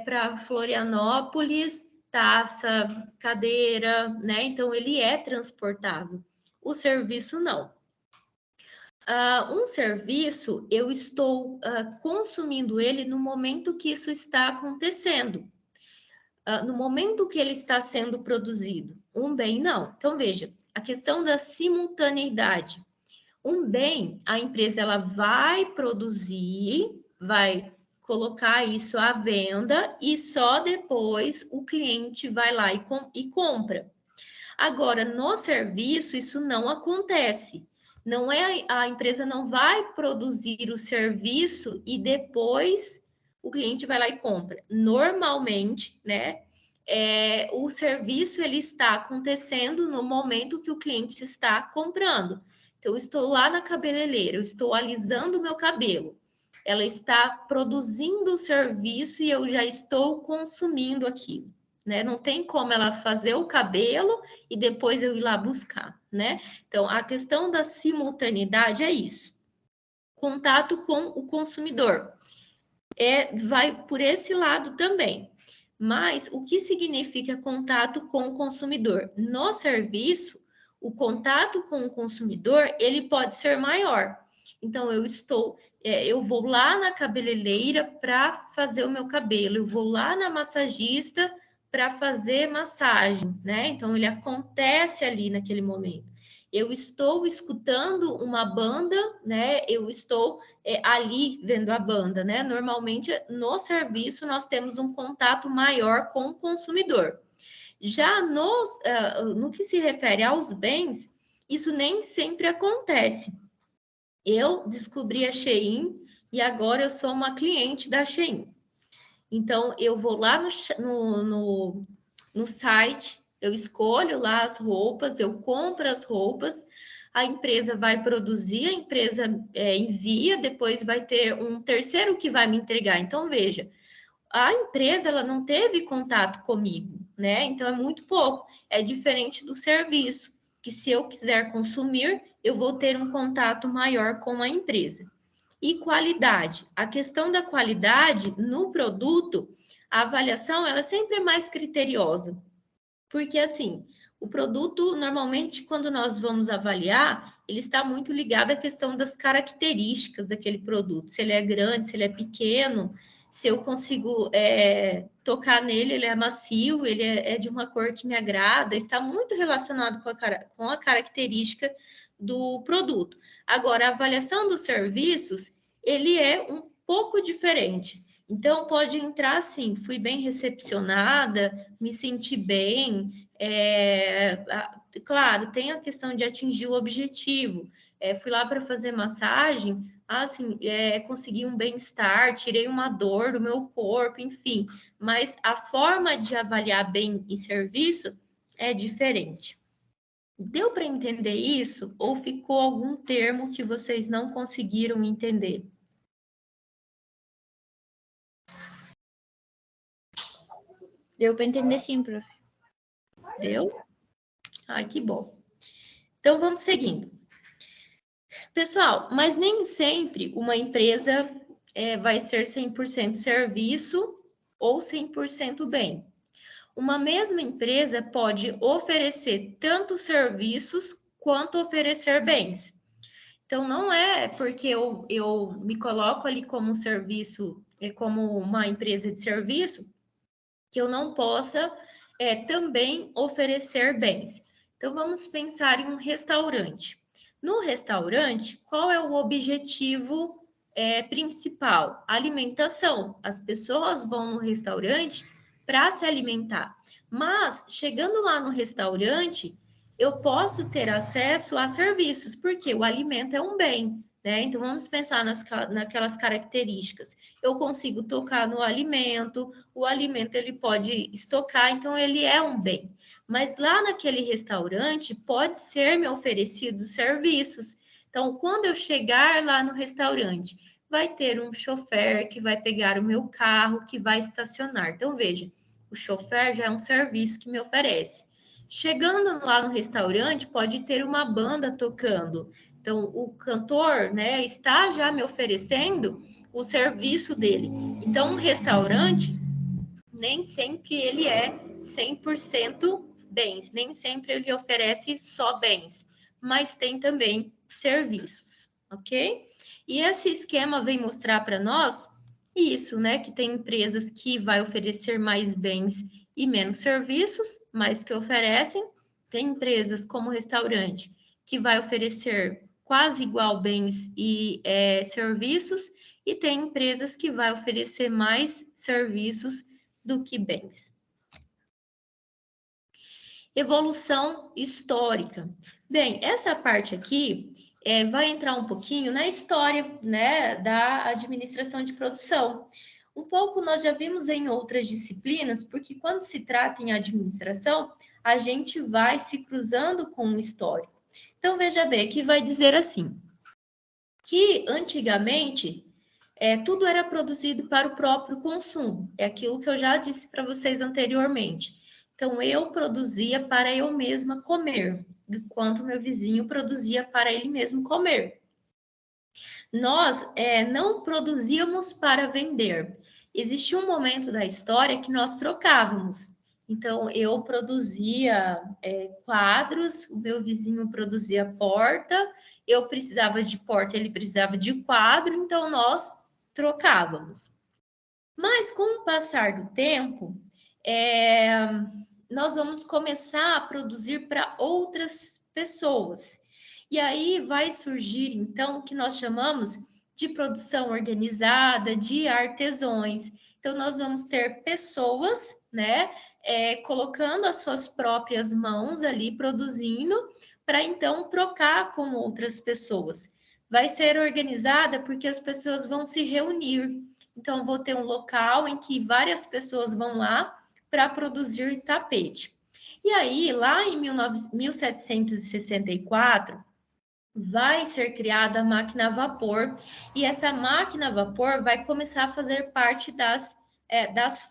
Speaker 1: para Florianópolis, taça, cadeira, né? Então, ele é transportável. O serviço, não. Um serviço, eu estou consumindo ele no momento que isso está acontecendo. No momento que ele está sendo produzido. Um bem, não. Então, veja, a questão da simultaneidade. Um bem, a empresa ela vai produzir, vai colocar isso à venda e só depois o cliente vai lá e compra. Agora, no serviço, isso não acontece. Não é, a empresa não vai produzir o serviço e depois o cliente vai lá e compra. Normalmente, né, o serviço ele está acontecendo no momento que o cliente está comprando. Então, eu estou lá na cabeleireira, eu estou alisando o meu cabelo. Ela está produzindo o serviço e eu já estou consumindo aquilo, né? Não tem como ela fazer o cabelo e depois eu ir lá buscar, né? Então, a questão da simultaneidade é isso. Contato com o consumidor. Vai por esse lado também. Mas o que significa contato com o consumidor? No serviço, o contato com o consumidor, ele pode ser maior. Então, eu vou lá na cabeleireira para fazer o meu cabelo, eu vou lá na massagista para fazer massagem, né? Então, ele acontece ali naquele momento. Eu estou escutando uma banda, né? Eu estou ali vendo a banda, né? Normalmente, no serviço, nós temos um contato maior com o consumidor. Já no que se refere aos bens, isso nem sempre acontece. Eu descobri a Shein e agora eu sou uma cliente da Shein. Então, eu vou lá no site, eu escolho lá as roupas, eu compro as roupas, a empresa vai produzir, a empresa envia, depois vai ter um terceiro que vai me entregar. Então, veja, a empresa ela não teve contato comigo, né? Então, é muito pouco. É diferente do serviço, que se eu quiser consumir, eu vou ter um contato maior com a empresa. E qualidade. A questão da qualidade no produto, a avaliação ela sempre é mais criteriosa. Porque, assim, o produto, normalmente, quando nós vamos avaliar, ele está muito ligado à questão das características daquele produto. Se ele é grande, se ele é pequeno, se eu consigo tocar nele, ele é macio, ele é de uma cor que me agrada, está muito relacionado com a característica do produto. Agora, a avaliação dos serviços, ele é um pouco diferente. Então, pode entrar assim, fui bem recepcionada, me senti bem, claro, tem a questão de atingir o objetivo. Fui lá para fazer massagem, assim, consegui um bem-estar, tirei uma dor do meu corpo, enfim. Mas a forma de avaliar bem e serviço é diferente. Deu para entender isso? Ou ficou algum termo que vocês não conseguiram entender?
Speaker 2: Deu para entender sim, prof.
Speaker 1: Deu? Ai, que bom. Então, vamos seguindo. Pessoal, mas nem sempre uma empresa vai ser 100% serviço ou 100% bem. Uma mesma empresa pode oferecer tanto serviços quanto oferecer bens. Então, não é porque eu me coloco ali como um serviço, como uma empresa de serviço, que eu não possa também oferecer bens. Então, vamos pensar em um restaurante. No restaurante, qual é o objetivo principal? Alimentação. As pessoas vão no restaurante para se alimentar. Mas, chegando lá no restaurante, eu posso ter acesso a serviços, porque o alimento é um bem, né? Então, vamos pensar naquelas características. Eu consigo tocar no alimento, o alimento ele pode estocar, então ele é um bem. Mas lá naquele restaurante pode ser me oferecidos serviços. Então, quando eu chegar lá no restaurante, vai ter um chofer que vai pegar o meu carro, que vai estacionar. Então, veja, o chofer já é um serviço que me oferece. Chegando lá no restaurante, pode ter uma banda tocando. Então, o cantor, né, está já me oferecendo o serviço dele. Então, um restaurante, nem sempre ele é 100% bens, nem sempre ele oferece só bens, mas tem também serviços, ok? E esse esquema vem mostrar para nós isso, né, que tem empresas que vai oferecer mais bens e menos serviços, mas que oferecem. Tem empresas como restaurante que vai oferecer quase igual bens e serviços, e tem empresas que vai oferecer mais serviços do que bens. Evolução histórica. Bem, essa parte aqui vai entrar um pouquinho na história, né, da administração de produção. Um pouco nós já vimos em outras disciplinas, porque quando se trata em administração, a gente vai se cruzando com o histórico. Então, veja bem, aqui vai dizer assim, que antigamente tudo era produzido para o próprio consumo. É aquilo que eu já disse para vocês anteriormente. Então, eu produzia para eu mesma comer, enquanto meu vizinho produzia para ele mesmo comer. Nós não produzíamos para vender. Existia um momento da história que nós trocávamos. Então, eu produzia quadros, o meu vizinho produzia porta, eu precisava de porta, ele precisava de quadro, então nós trocávamos. Mas com o passar do tempo, nós vamos começar a produzir para outras pessoas. E aí vai surgir, então, o que nós chamamos de produção organizada, de artesãos. Então, nós vamos ter pessoas, né, colocando as suas próprias mãos ali, produzindo, para então trocar com outras pessoas. Vai ser organizada porque as pessoas vão se reunir. Então, vou ter um local em que várias pessoas vão lá para produzir tapete. E aí, lá em 1764, vai ser criada a máquina a vapor, e essa máquina a vapor vai começar a fazer parte das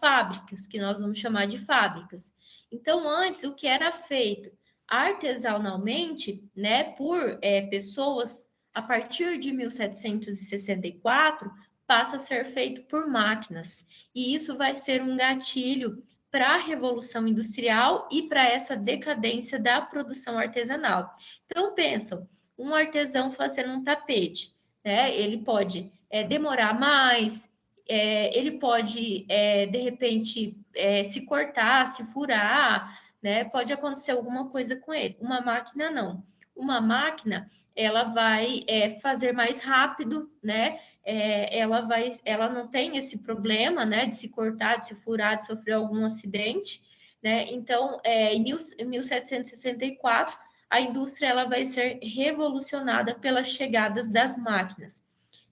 Speaker 1: fábricas, que nós vamos chamar de fábricas. Então, antes, o que era feito artesanalmente, né, por pessoas, a partir de 1764, passa a ser feito por máquinas. E isso vai ser um gatilho para a Revolução Industrial e para essa decadência da produção artesanal. Então, pensam, um artesão fazendo um tapete, né? Ele pode demorar mais, ele pode, de repente, se cortar, se furar, né? Pode acontecer alguma coisa com ele. Uma máquina, não. Uma máquina, ela vai fazer mais rápido, né? Ela não tem esse problema, né? De se cortar, de se furar, de sofrer algum acidente, né? Então, em 1764, a indústria ela vai ser revolucionada pelas chegadas das máquinas.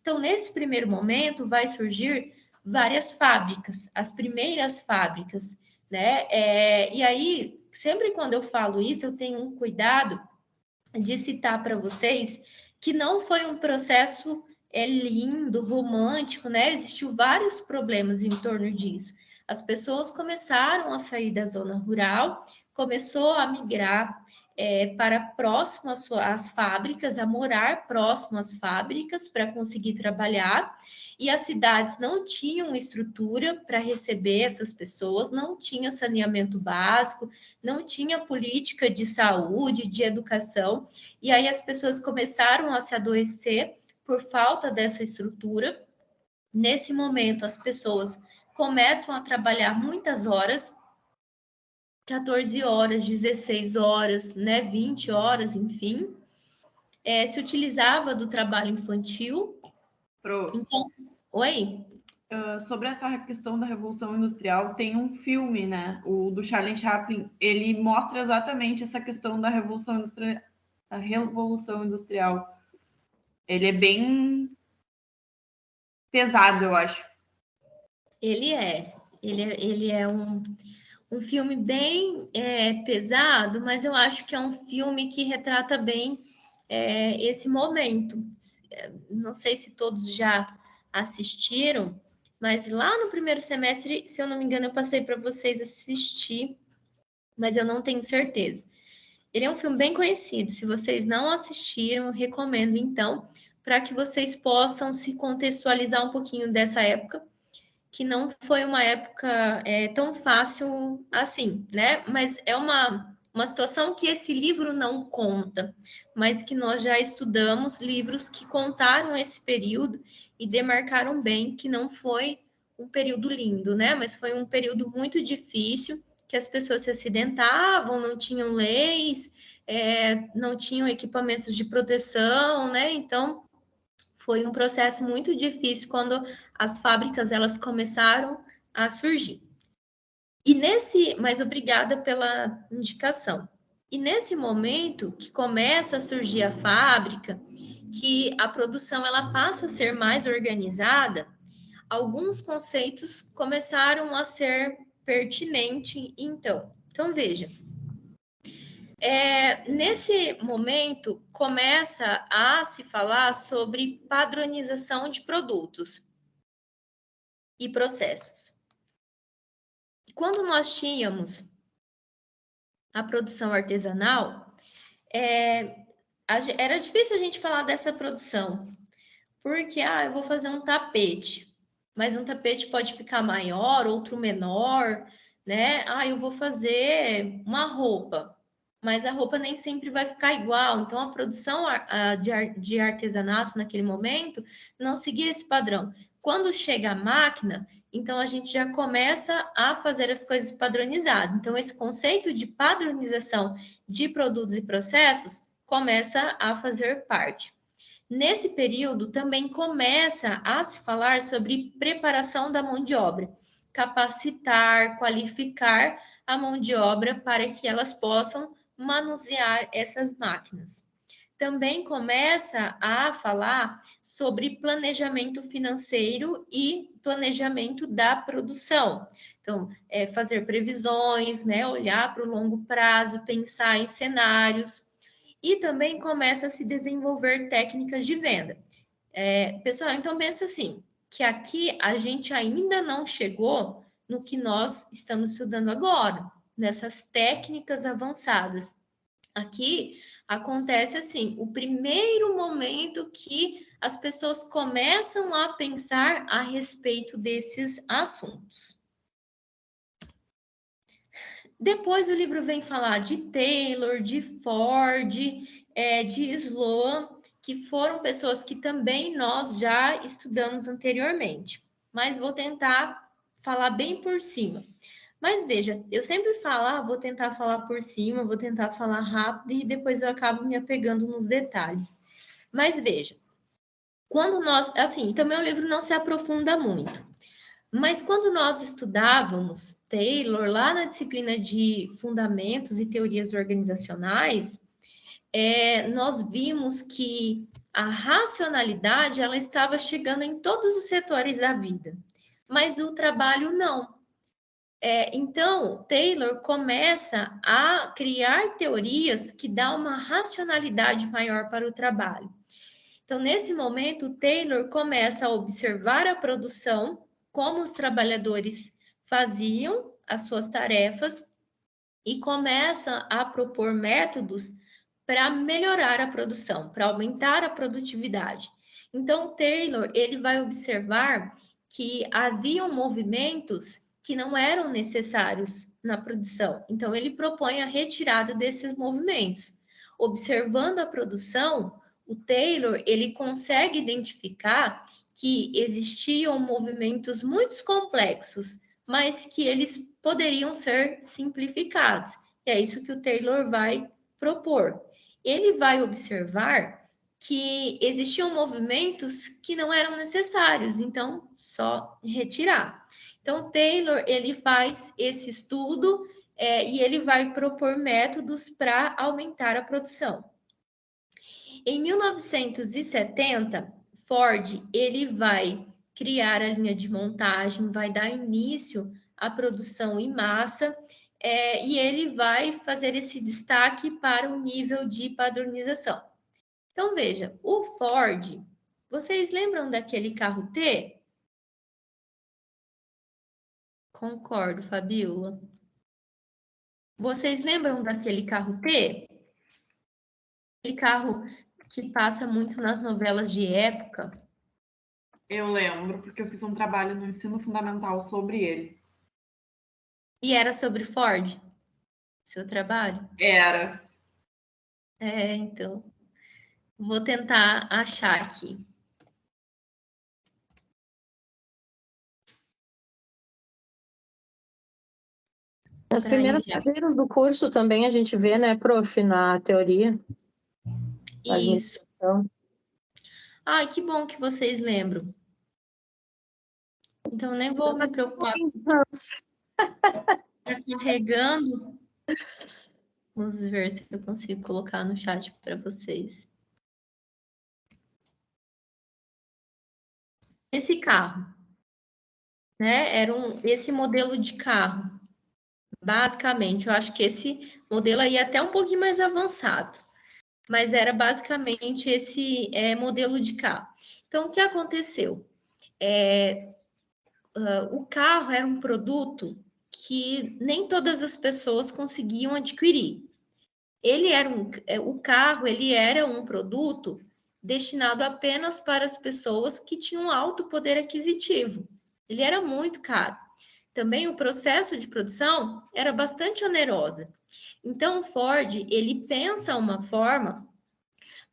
Speaker 1: Então, nesse primeiro momento, vai surgir várias fábricas, as primeiras fábricas, né? E aí, sempre quando eu falo isso, eu tenho um cuidado de citar para vocês que não foi um processo lindo, romântico, né? Existiu vários problemas em torno disso. As pessoas começaram a sair da zona rural, começou a migrar para próximo às fábricas, a morar próximo às fábricas para conseguir trabalhar. E as cidades não tinham estrutura para receber essas pessoas, não tinha saneamento básico, não tinha política de saúde, de educação, e aí as pessoas começaram a se adoecer por falta dessa estrutura. Nesse momento, as pessoas começam a trabalhar muitas horas, 14 horas, 16 horas, né, 20 horas, enfim. Se utilizava do trabalho infantil. Então, oi?
Speaker 5: Sobre essa questão da Revolução Industrial, tem um filme, né? O do Charlie Chaplin, ele mostra exatamente essa questão da Revolução Industrial. Ele é bem pesado, eu acho.
Speaker 1: Ele é um filme bem pesado, mas eu acho que é um filme que retrata bem esse momento. Não sei se todos já assistiram, mas lá no primeiro semestre, se eu não me engano, eu passei para vocês assistir, mas eu não tenho certeza. Ele é um filme bem conhecido. Se vocês não assistiram, eu recomendo então, para que vocês possam se contextualizar um pouquinho dessa época, que não foi uma época tão fácil assim, né? Mas é uma situação que esse livro não conta, mas que nós já estudamos livros que contaram esse período e demarcaram bem que não foi um período lindo, né? Mas foi um período muito difícil, que as pessoas se acidentavam, não tinham leis, não tinham equipamentos de proteção, né? Então, foi um processo muito difícil quando as fábricas elas começaram a surgir. Mas obrigada pela indicação. E nesse momento que começa a surgir a fábrica, que a produção ela passa a ser mais organizada, alguns conceitos começaram a ser pertinentes. Então veja, nesse momento, começa a se falar sobre padronização de produtos e processos. Quando nós tínhamos a produção artesanal, era difícil a gente falar dessa produção, porque eu vou fazer um tapete, mas um tapete pode ficar maior, outro menor, né? Eu vou fazer uma roupa, mas a roupa nem sempre vai ficar igual. Então, a produção de artesanato naquele momento não seguia esse padrão. Quando chega a máquina, então a gente já começa a fazer as coisas padronizadas. Então, esse conceito de padronização de produtos e processos começa a fazer parte. Nesse período, também começa a se falar sobre preparação da mão de obra, capacitar, qualificar a mão de obra para que elas possam manusear essas máquinas. Também começa a falar sobre planejamento financeiro e planejamento da produção. Então, fazer previsões, né, olhar para o longo prazo, pensar em cenários. E também começa a se desenvolver técnicas de venda. Pessoal, então pensa assim, que aqui a gente ainda não chegou no que nós estamos estudando agora, nessas técnicas avançadas. Aqui acontece assim, o primeiro momento que as pessoas começam a pensar a respeito desses assuntos. Depois o livro vem falar de Taylor, de Ford, de Sloan, que foram pessoas que também nós já estudamos anteriormente. mas vou tentar falar bem por cima. Mas veja, eu sempre falo, vou tentar falar por cima, vou tentar falar rápido e depois eu acabo me apegando nos detalhes. Mas veja, quando nós, assim, então meu livro não se aprofunda muito. Mas quando nós estudávamos Taylor, lá na disciplina de Fundamentos e Teorias Organizacionais, nós vimos que a racionalidade ela estava chegando em todos os setores da vida, mas o trabalho não. Então, Taylor começa a criar teorias que dão uma racionalidade maior para o trabalho. Então, nesse momento, Taylor começa a observar a produção, como os trabalhadores faziam as suas tarefas, e começa a propor métodos para melhorar a produção, para aumentar a produtividade. Então, Taylor, ele vai observar que haviam movimentos que não eram necessários na produção. Então, ele propõe a retirada desses movimentos. Observando a produção, o Taylor, ele consegue identificar que existiam movimentos muito complexos, mas que eles poderiam ser simplificados. E é isso que o Taylor vai propor. Ele vai observar que existiam movimentos que não eram necessários, então só retirar. Então, Taylor, ele faz esse estudo e ele vai propor métodos para aumentar a produção. Em 1970, Ford, ele vai criar a linha de montagem, vai dar início à produção em massa, e ele vai fazer esse destaque para o nível de padronização. Então, veja, o Ford, vocês lembram daquele carro T? Concordo, Fabiola. Vocês lembram daquele carro T? Aquele carro que passa muito nas novelas de época.
Speaker 5: Eu lembro, porque eu fiz um trabalho no ensino fundamental sobre ele.
Speaker 1: E era sobre Ford? Seu trabalho?
Speaker 5: Era.
Speaker 1: Então. Vou tentar achar aqui.
Speaker 3: Nas primeiras cadeiras do curso também a gente vê, né, prof, na teoria.
Speaker 1: Isso. Ai, que bom que vocês lembram. Então, nem vou me preocupar. Tá carregando. Vamos ver se eu consigo colocar no chat para vocês. Esse carro, né? Era esse modelo de carro. Basicamente, eu acho que esse modelo aí é até um pouquinho mais avançado. Mas era basicamente esse modelo de carro. Então, o que aconteceu? O carro era um produto que nem todas as pessoas conseguiam adquirir. O carro ele era um produto destinado apenas para as pessoas que tinham alto poder aquisitivo. Ele era muito caro. Também o processo de produção era bastante oneroso. Então, o Ford ele pensa uma forma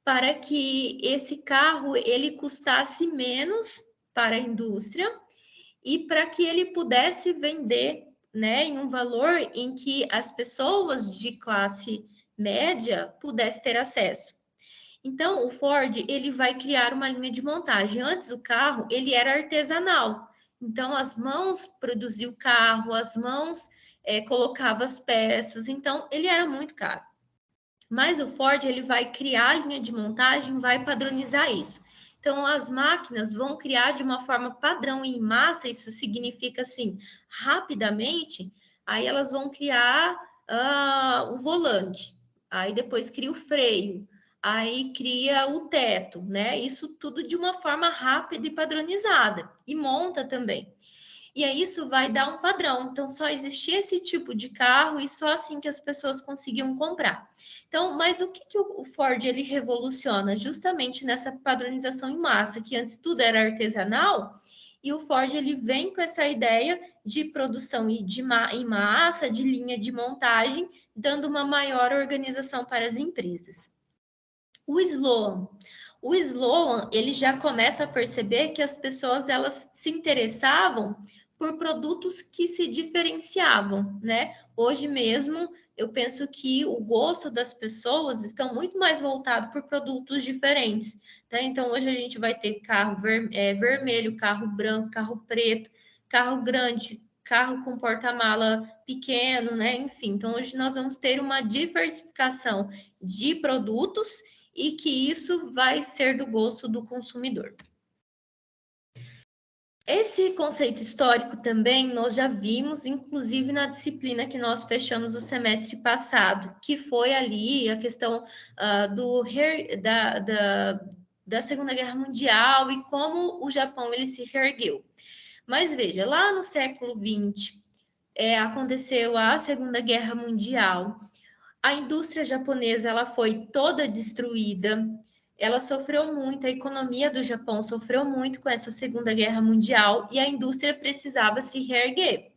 Speaker 1: para que esse carro ele custasse menos para a indústria e para que ele pudesse vender, né, em um valor em que as pessoas de classe média pudessem ter acesso. Então, o Ford ele vai criar uma linha de montagem. Antes, o carro ele era artesanal. Então, as mãos produziam o carro, as mãos colocavam as peças. Então, ele era muito caro. Mas o Ford ele vai criar a linha de montagem, vai padronizar isso. Então, as máquinas vão criar de uma forma padrão em massa, isso significa assim, rapidamente, aí elas vão criar o volante, aí depois cria o freio, aí cria o teto, né? Isso tudo de uma forma rápida e padronizada, e monta também. E aí isso vai dar um padrão. Então, só existia esse tipo de carro e só assim que as pessoas conseguiam comprar. Então, mas o que o Ford ele revoluciona? Justamente nessa padronização em massa, que antes tudo era artesanal, e o Ford ele vem com essa ideia de produção em massa, de linha de montagem, dando uma maior organização para as empresas. O Sloan. O Sloan, ele já começa a perceber que as pessoas, elas se interessavam por produtos que se diferenciavam, né? Hoje mesmo, eu penso que o gosto das pessoas estão muito mais voltado por produtos diferentes, tá? Então, hoje a gente vai ter carro vermelho, carro branco, carro preto, carro grande, carro com porta-mala pequeno, né? Enfim, então hoje nós vamos ter uma diversificação de produtos e que isso vai ser do gosto do consumidor. Esse conceito histórico também nós já vimos, inclusive na disciplina que nós fechamos o semestre passado, que foi ali a questão da Segunda Guerra Mundial e como o Japão ele se reergueu. Mas veja, lá no século XX, aconteceu a Segunda Guerra Mundial, a indústria japonesa ela foi toda destruída, ela sofreu muito, a economia do Japão sofreu muito com essa Segunda Guerra Mundial e a indústria precisava se reerguer.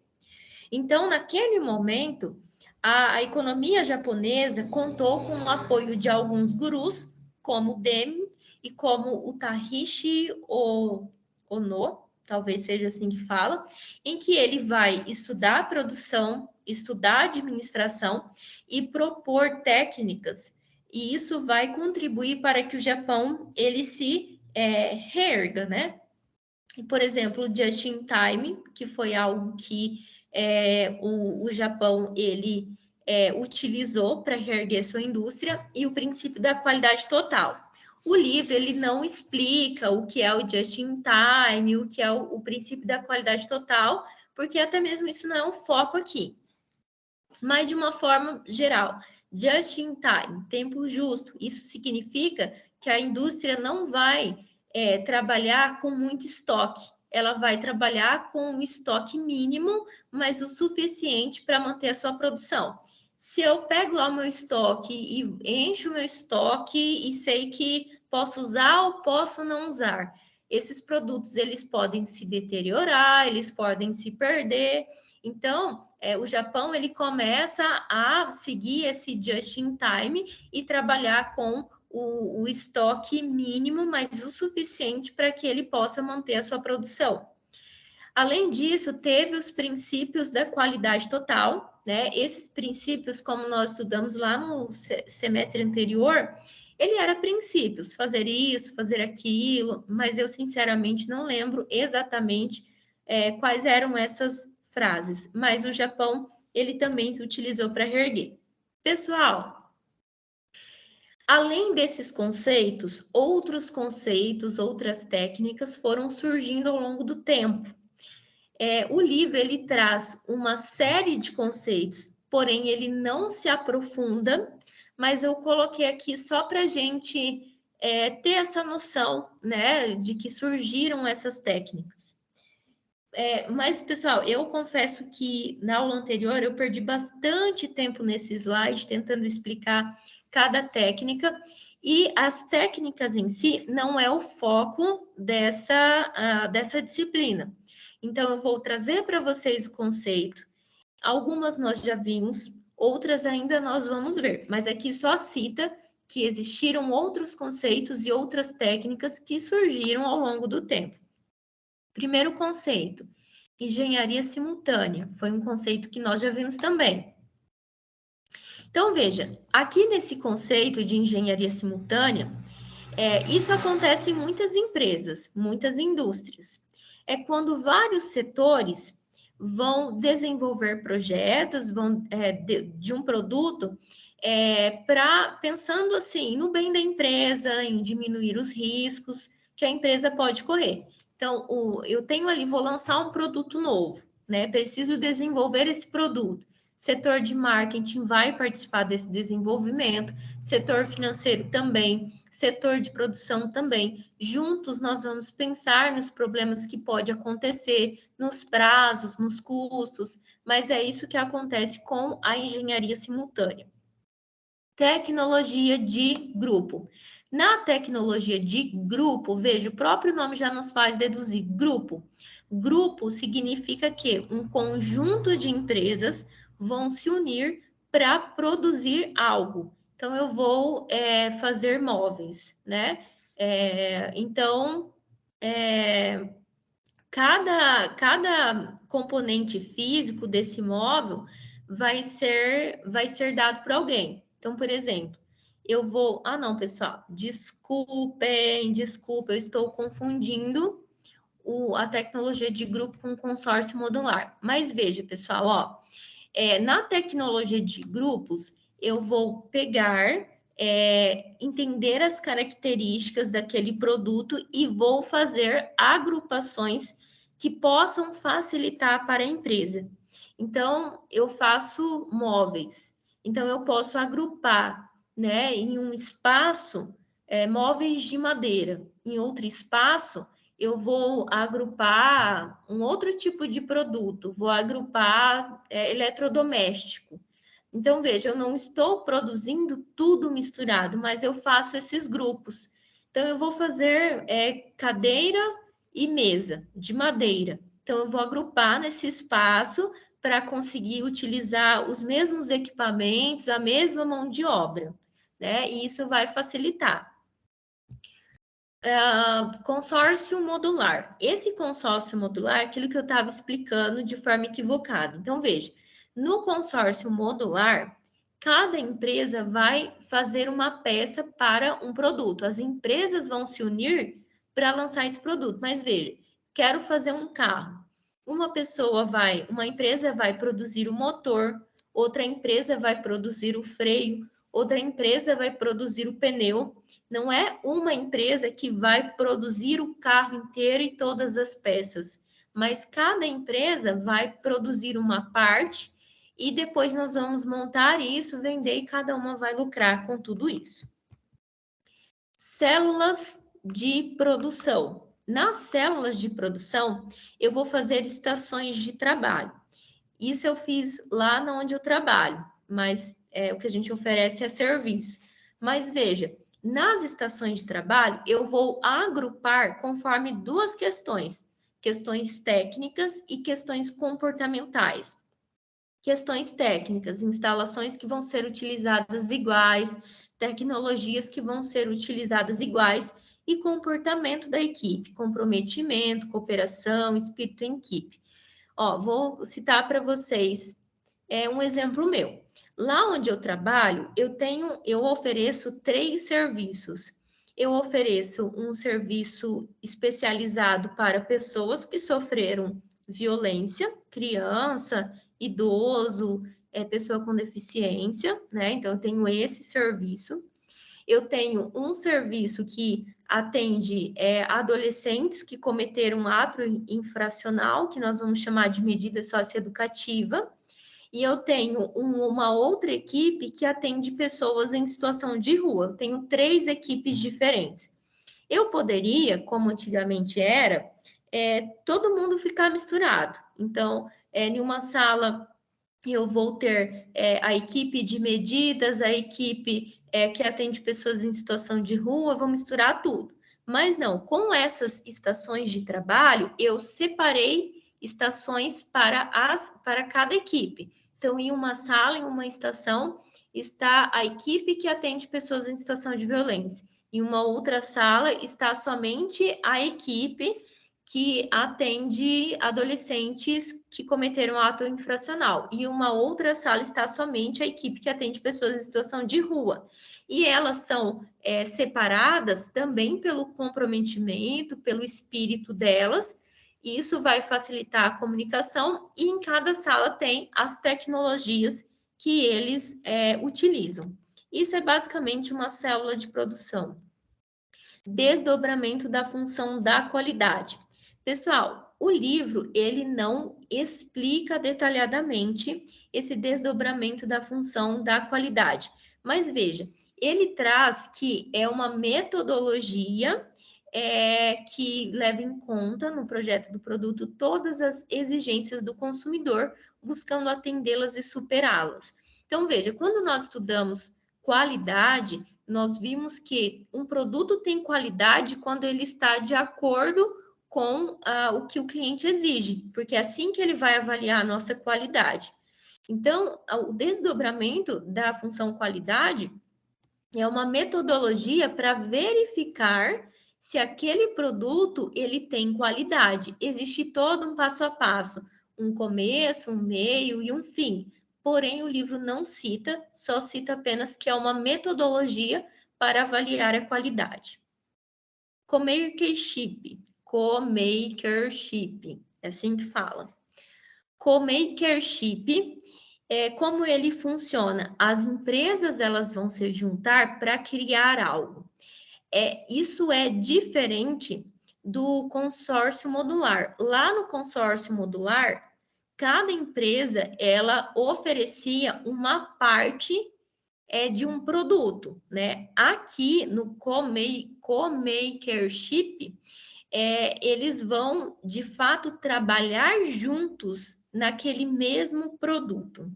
Speaker 1: Então, naquele momento, a economia japonesa contou com o apoio de alguns gurus, como o Demi e como o Tahishi Ono, talvez seja assim que fala, em que ele vai estudar a produção, estudar a administração e propor técnicas, e isso vai contribuir para que o Japão ele se reerga, né? E, por exemplo, o Just in Time, que foi algo que o Japão ele utilizou para reerguer sua indústria, e o princípio da qualidade total. O livro ele não explica o que é o Just in Time, o que é o princípio da qualidade total, porque até mesmo isso não é um foco aqui. Mas de uma forma geral, Just in Time, tempo justo, isso significa que a indústria não vai trabalhar com muito estoque, ela vai trabalhar com um estoque mínimo, mas o suficiente para manter a sua produção. Se eu pego lá o meu estoque e encho o meu estoque e sei que posso usar ou posso não usar, esses produtos eles podem se deteriorar, eles podem se perder. Então, o Japão ele começa a seguir esse just in time e trabalhar com o estoque mínimo, mas o suficiente para que ele possa manter a sua produção. Além disso, teve os princípios da qualidade total, né? Esses princípios, como nós estudamos lá no semestre anterior, ele era princípios, fazer isso, fazer aquilo, mas eu sinceramente não lembro exatamente quais eram essas frases, mas o Japão, ele também se utilizou para reerguer. Pessoal, além desses conceitos, outras técnicas foram surgindo ao longo do tempo. O livro, ele traz uma série de conceitos, porém ele não se aprofunda, mas eu coloquei aqui só para a gente ter essa noção, né, de que surgiram essas técnicas. Mas, pessoal, eu confesso que na aula anterior eu perdi bastante tempo nesse slide tentando explicar cada técnica, e as técnicas em si não é o foco dessa disciplina. Então, eu vou trazer para vocês o conceito. Algumas nós já vimos, outras ainda nós vamos ver, mas aqui só cita que existiram outros conceitos e outras técnicas que surgiram ao longo do tempo. Primeiro conceito, engenharia simultânea. Foi um conceito que nós já vimos também. Então, veja, aqui nesse conceito de engenharia simultânea, isso acontece em muitas empresas, muitas indústrias. É quando vários setores vão desenvolver projetos de um produto pensando assim no bem da empresa, em diminuir os riscos que a empresa pode correr. Então, eu tenho ali, vou lançar um produto novo, né? Preciso desenvolver esse produto. Setor de marketing vai participar desse desenvolvimento, setor financeiro também, setor de produção também. Juntos nós vamos pensar nos problemas que pode acontecer, nos prazos, nos custos, mas é isso que acontece com a engenharia simultânea. Tecnologia de grupo. Na tecnologia de grupo, veja, o próprio nome já nos faz deduzir grupo. Grupo significa que um conjunto de empresas vão se unir para produzir algo. Então, eu vou fazer móveis, né? Então, cada componente físico desse móvel vai ser dado por alguém. Então, por exemplo, eu vou... Ah, não, pessoal, desculpem, eu estou confundindo a tecnologia de grupo com consórcio modular. Mas veja, pessoal, ó, na tecnologia de grupos, eu vou pegar, entender as características daquele produto e vou fazer agrupações que possam facilitar para a empresa. Então, eu faço móveis. Então, eu posso agrupar, né, em um espaço, móveis de madeira. Em outro espaço, eu vou agrupar um outro tipo de produto, vou agrupar eletrodoméstico. Então, veja, eu não estou produzindo tudo misturado, mas eu faço esses grupos. Então, eu vou fazer cadeira e mesa de madeira. Então, eu vou agrupar nesse espaço para conseguir utilizar os mesmos equipamentos, a mesma mão de obra, né? E isso vai facilitar. Consórcio modular. Esse consórcio modular é aquilo que eu estava explicando de forma equivocada. Então, veja, no consórcio modular, cada empresa vai fazer uma peça para um produto. As empresas vão se unir para lançar esse produto. Mas veja, quero fazer um carro. Uma empresa vai produzir o motor, outra empresa vai produzir o freio, outra empresa vai produzir o pneu. Não é uma empresa que vai produzir o carro inteiro e todas as peças, mas cada empresa vai produzir uma parte e depois nós vamos montar isso, vender e cada uma vai lucrar com tudo isso. Células de produção. Nas células de produção, eu vou fazer estações de trabalho. Isso eu fiz lá onde eu trabalho, mas o que a gente oferece é serviço. Mas veja, nas estações de trabalho, eu vou agrupar conforme duas questões: questões técnicas e questões comportamentais. Questões técnicas, instalações que vão ser utilizadas iguais, tecnologias que vão ser utilizadas iguais e comportamento da equipe, comprometimento, cooperação, espírito em equipe. Ó, vou citar para vocês um exemplo meu. Lá onde eu trabalho, eu ofereço 3 serviços. Eu ofereço um serviço especializado para pessoas que sofreram violência, criança, idoso, pessoa com deficiência, né? Então, eu tenho esse serviço. Eu tenho um serviço que atende adolescentes que cometeram ato infracional, que nós vamos chamar de medida socioeducativa, e eu tenho uma outra equipe que atende pessoas em situação de rua. Eu tenho 3 equipes diferentes. Eu poderia, como antigamente era, todo mundo ficar misturado. Então, em uma sala, eu vou ter a equipe de medidas, a equipe que atende pessoas em situação de rua, vou misturar tudo. Mas não, com essas estações de trabalho, eu separei estações para cada equipe. Então, em uma sala, em uma estação, está a equipe que atende pessoas em situação de violência. Em uma outra sala está somente a equipe que atende adolescentes que cometeram ato infracional. E uma outra sala está somente a equipe que atende pessoas em situação de rua. E elas são separadas também pelo comprometimento, pelo espírito delas. E isso vai facilitar a comunicação. E em cada sala tem as tecnologias que eles utilizam. Isso é basicamente uma célula de produção. Desdobramento da função da qualidade. Pessoal, o livro, ele não explica detalhadamente esse desdobramento da função da qualidade. Mas veja, ele traz que é uma metodologia que leva em conta no projeto do produto todas as exigências do consumidor, buscando atendê-las e superá-las. Então, veja, quando nós estudamos qualidade, nós vimos que um produto tem qualidade quando ele está de acordo com o que o cliente exige, porque é assim que ele vai avaliar a nossa qualidade. Então, o desdobramento da função qualidade é uma metodologia para verificar se aquele produto ele tem qualidade. Existe todo um passo a passo, um começo, um meio e um fim. Porém, o livro não cita, só cita apenas que é uma metodologia para avaliar a qualidade. Co-makership, é assim que fala. Co-makership, como ele funciona? As empresas elas vão se juntar para criar algo. Isso é diferente do consórcio modular. Lá no consórcio modular, cada empresa ela oferecia uma parte de um produto, né? Aqui no co-makership, eles vão de fato trabalhar juntos naquele mesmo produto.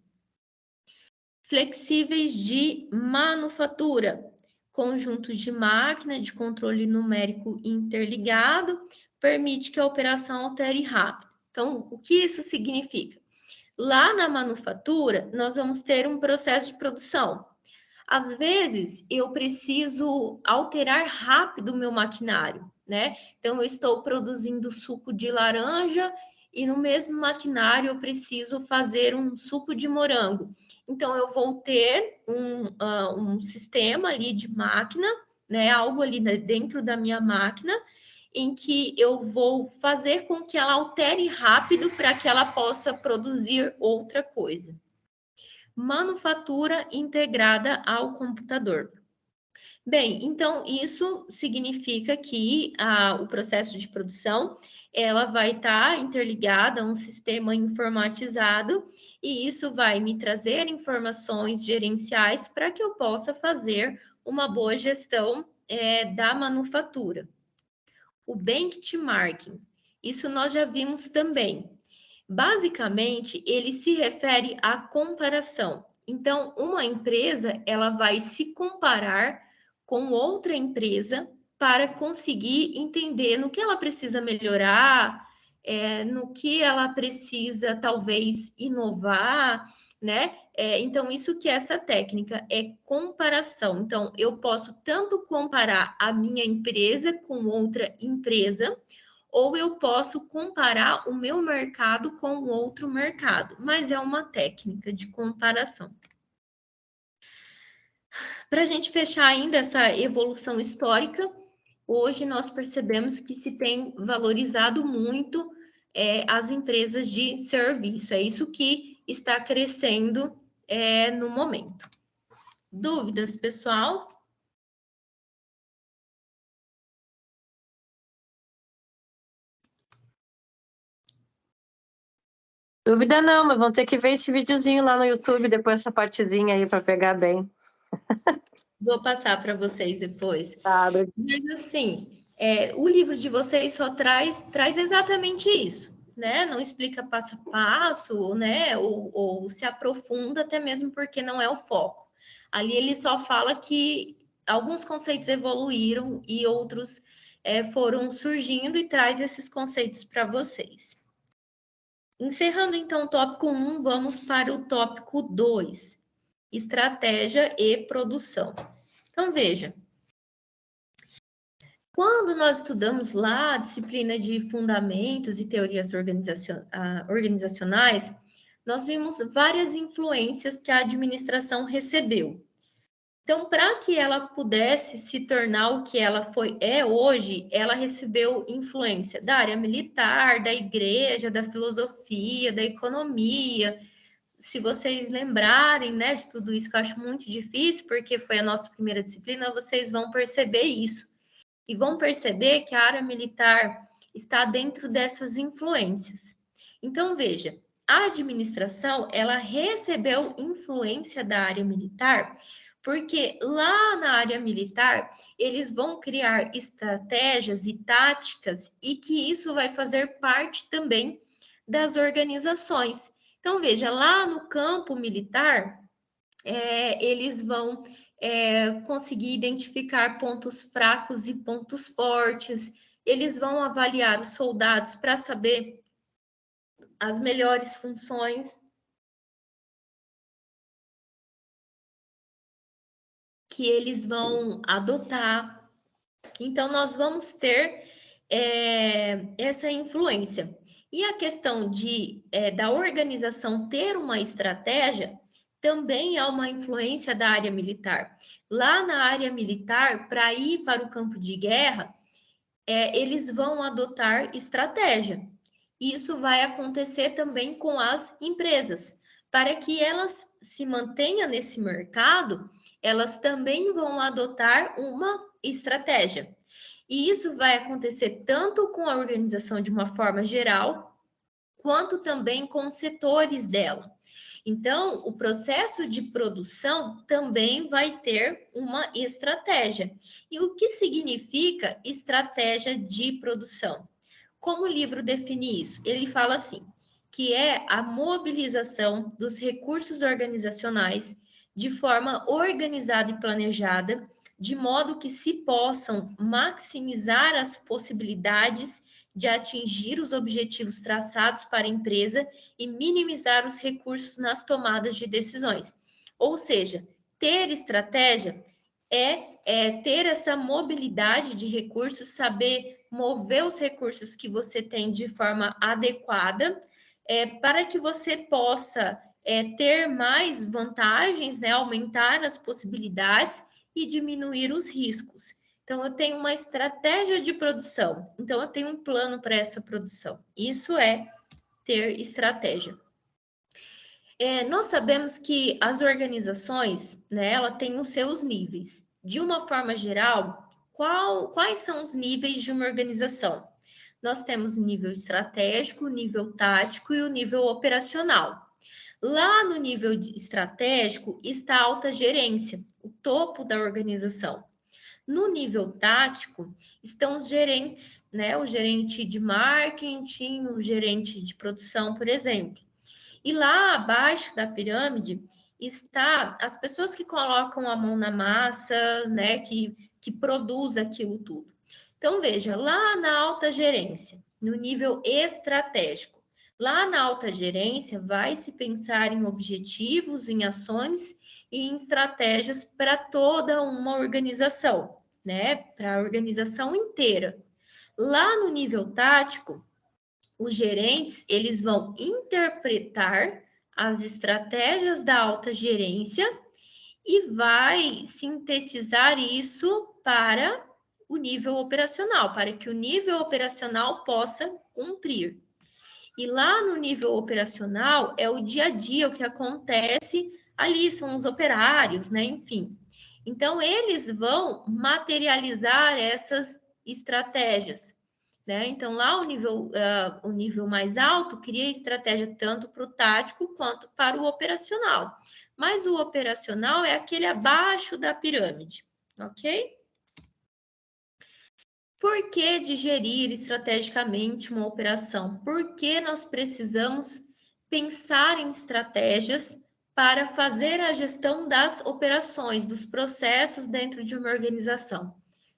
Speaker 1: Flexíveis de manufatura, conjuntos de máquina de controle numérico interligado, permite que a operação altere rápido. Então, o que isso significa? Lá na manufatura, nós vamos ter um processo de produção. Às vezes, eu preciso alterar rápido o meu maquinário, né? Então, eu estou produzindo suco de laranja e no mesmo maquinário eu preciso fazer um suco de morango. Então, eu vou ter um sistema ali de máquina, né? Algo ali dentro da minha máquina, em que eu vou fazer com que ela altere rápido para que ela possa produzir outra coisa. Manufatura integrada ao computador. Bem, então isso significa que o processo de produção ela vai estar interligada a um sistema informatizado e isso vai me trazer informações gerenciais para que eu possa fazer uma boa gestão da manufatura. O benchmarking, isso nós já vimos também. Basicamente, ele se refere à comparação. Então, uma empresa, ela vai se comparar com outra empresa para conseguir entender no que ela precisa melhorar, no que ela precisa, talvez, inovar, né? Então, isso que é essa técnica é comparação. Então, eu posso tanto comparar a minha empresa com outra empresa, ou eu posso comparar o meu mercado com outro mercado, mas é uma técnica de comparação. Para a gente fechar ainda essa evolução histórica, hoje nós percebemos que se tem valorizado muito as empresas de serviço, é isso que está crescendo no momento. Dúvidas, pessoal?
Speaker 3: Dúvida não, mas vão ter que ver esse videozinho lá no YouTube, depois essa partezinha aí para pegar bem.
Speaker 1: Vou passar para vocês depois.
Speaker 3: Tá,
Speaker 1: mas assim, o livro de vocês só traz exatamente isso, né? Não explica passo a passo, né? Ou se aprofunda, até mesmo porque não é o foco. Ali ele só fala que alguns conceitos evoluíram e outros foram surgindo e traz esses conceitos para vocês. Encerrando, então, o tópico 1, vamos para o tópico 2, estratégia e produção. Então, veja, quando nós estudamos lá a disciplina de fundamentos e teorias organizacionais, nós vimos várias influências que a administração recebeu. Então, para que ela pudesse se tornar o que ela é hoje, ela recebeu influência da área militar, da igreja, da filosofia, da economia. Se vocês lembrarem, né, de tudo isso, que eu acho muito difícil, porque foi a nossa primeira disciplina, vocês vão perceber isso. E vão perceber que a área militar está dentro dessas influências. Então, veja, a administração, ela recebeu influência da área militar, porque lá na área militar, eles vão criar estratégias e táticas e que isso vai fazer parte também das organizações. Então, veja, lá no campo militar, eles vão conseguir identificar pontos fracos e pontos fortes, eles vão avaliar os soldados para saber as melhores funções que eles vão adotar. Então, nós vamos ter essa influência. E a questão da organização ter uma estratégia também há uma influência da área militar. Lá na área militar, para ir para o campo de guerra, eles vão adotar estratégia. Isso vai acontecer também com as empresas. Para que elas se mantenham nesse mercado, elas também vão adotar uma estratégia. E isso vai acontecer tanto com a organização de uma forma geral, quanto também com os setores dela. Então, o processo de produção também vai ter uma estratégia. E o que significa estratégia de produção? Como o livro define isso? Ele fala assim, que é a mobilização dos recursos organizacionais de forma organizada e planejada, de modo que se possam maximizar as possibilidades de atingir os objetivos traçados para a empresa e minimizar os recursos nas tomadas de decisões. Ou seja, ter estratégia é ter essa mobilidade de recursos, saber mover os recursos que você tem de forma adequada, para que você possa ter mais vantagens, né, aumentar as possibilidades e diminuir os riscos. Então, eu tenho uma estratégia de produção. Então, eu tenho um plano para essa produção. Isso é ter estratégia. Nós sabemos que as organizações, né, ela tem os seus níveis. De uma forma geral, quais são os níveis de uma organização? Nós temos o nível estratégico, o nível tático e o nível operacional. Lá no nível estratégico está a alta gerência, o topo da organização. No nível tático, estão os gerentes, né? O gerente de marketing, o gerente de produção, por exemplo. E lá abaixo da pirâmide está as pessoas que colocam a mão na massa, né? Que produz aquilo tudo. Então, veja, lá na alta gerência, no nível estratégico, lá na alta gerência vai se pensar em objetivos, em ações e em estratégias para toda uma organização, né? Para a organização inteira. Lá no nível tático, os gerentes, eles vão interpretar as estratégias da alta gerência e vai sintetizar isso para o nível operacional, para que o nível operacional possa cumprir. E lá no nível operacional é o dia a dia, o que acontece ali, são os operários, né? Enfim. Então, eles vão materializar essas estratégias, né? Então, lá o nível mais alto cria estratégia tanto para o tático quanto para o operacional. Mas o operacional é aquele abaixo da pirâmide, ok? Por que digerir estrategicamente uma operação? Por que nós precisamos pensar em estratégias para fazer a gestão das operações, dos processos dentro de uma organização?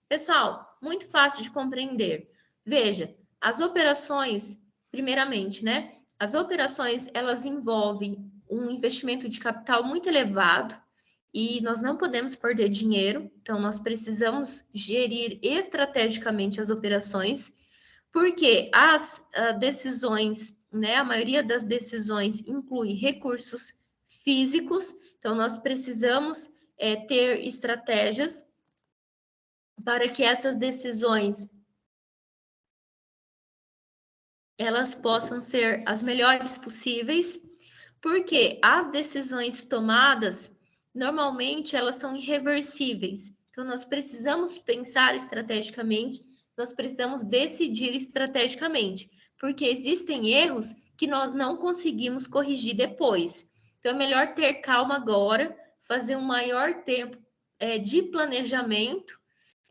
Speaker 1: Pessoal, muito fácil de compreender. Veja, as operações, primeiramente, né? As operações, elas envolvem um investimento de capital muito elevado, e nós não podemos perder dinheiro, então nós precisamos gerir estrategicamente as operações, porque as decisões, né, a maioria das decisões inclui recursos físicos, então nós precisamos ter estratégias para que essas decisões elas possam ser as melhores possíveis, porque as decisões tomadas normalmente elas são irreversíveis. Então, nós precisamos pensar estrategicamente, nós precisamos decidir estrategicamente, porque existem erros que nós não conseguimos corrigir depois. Então, é melhor ter calma agora, fazer um maior tempo de planejamento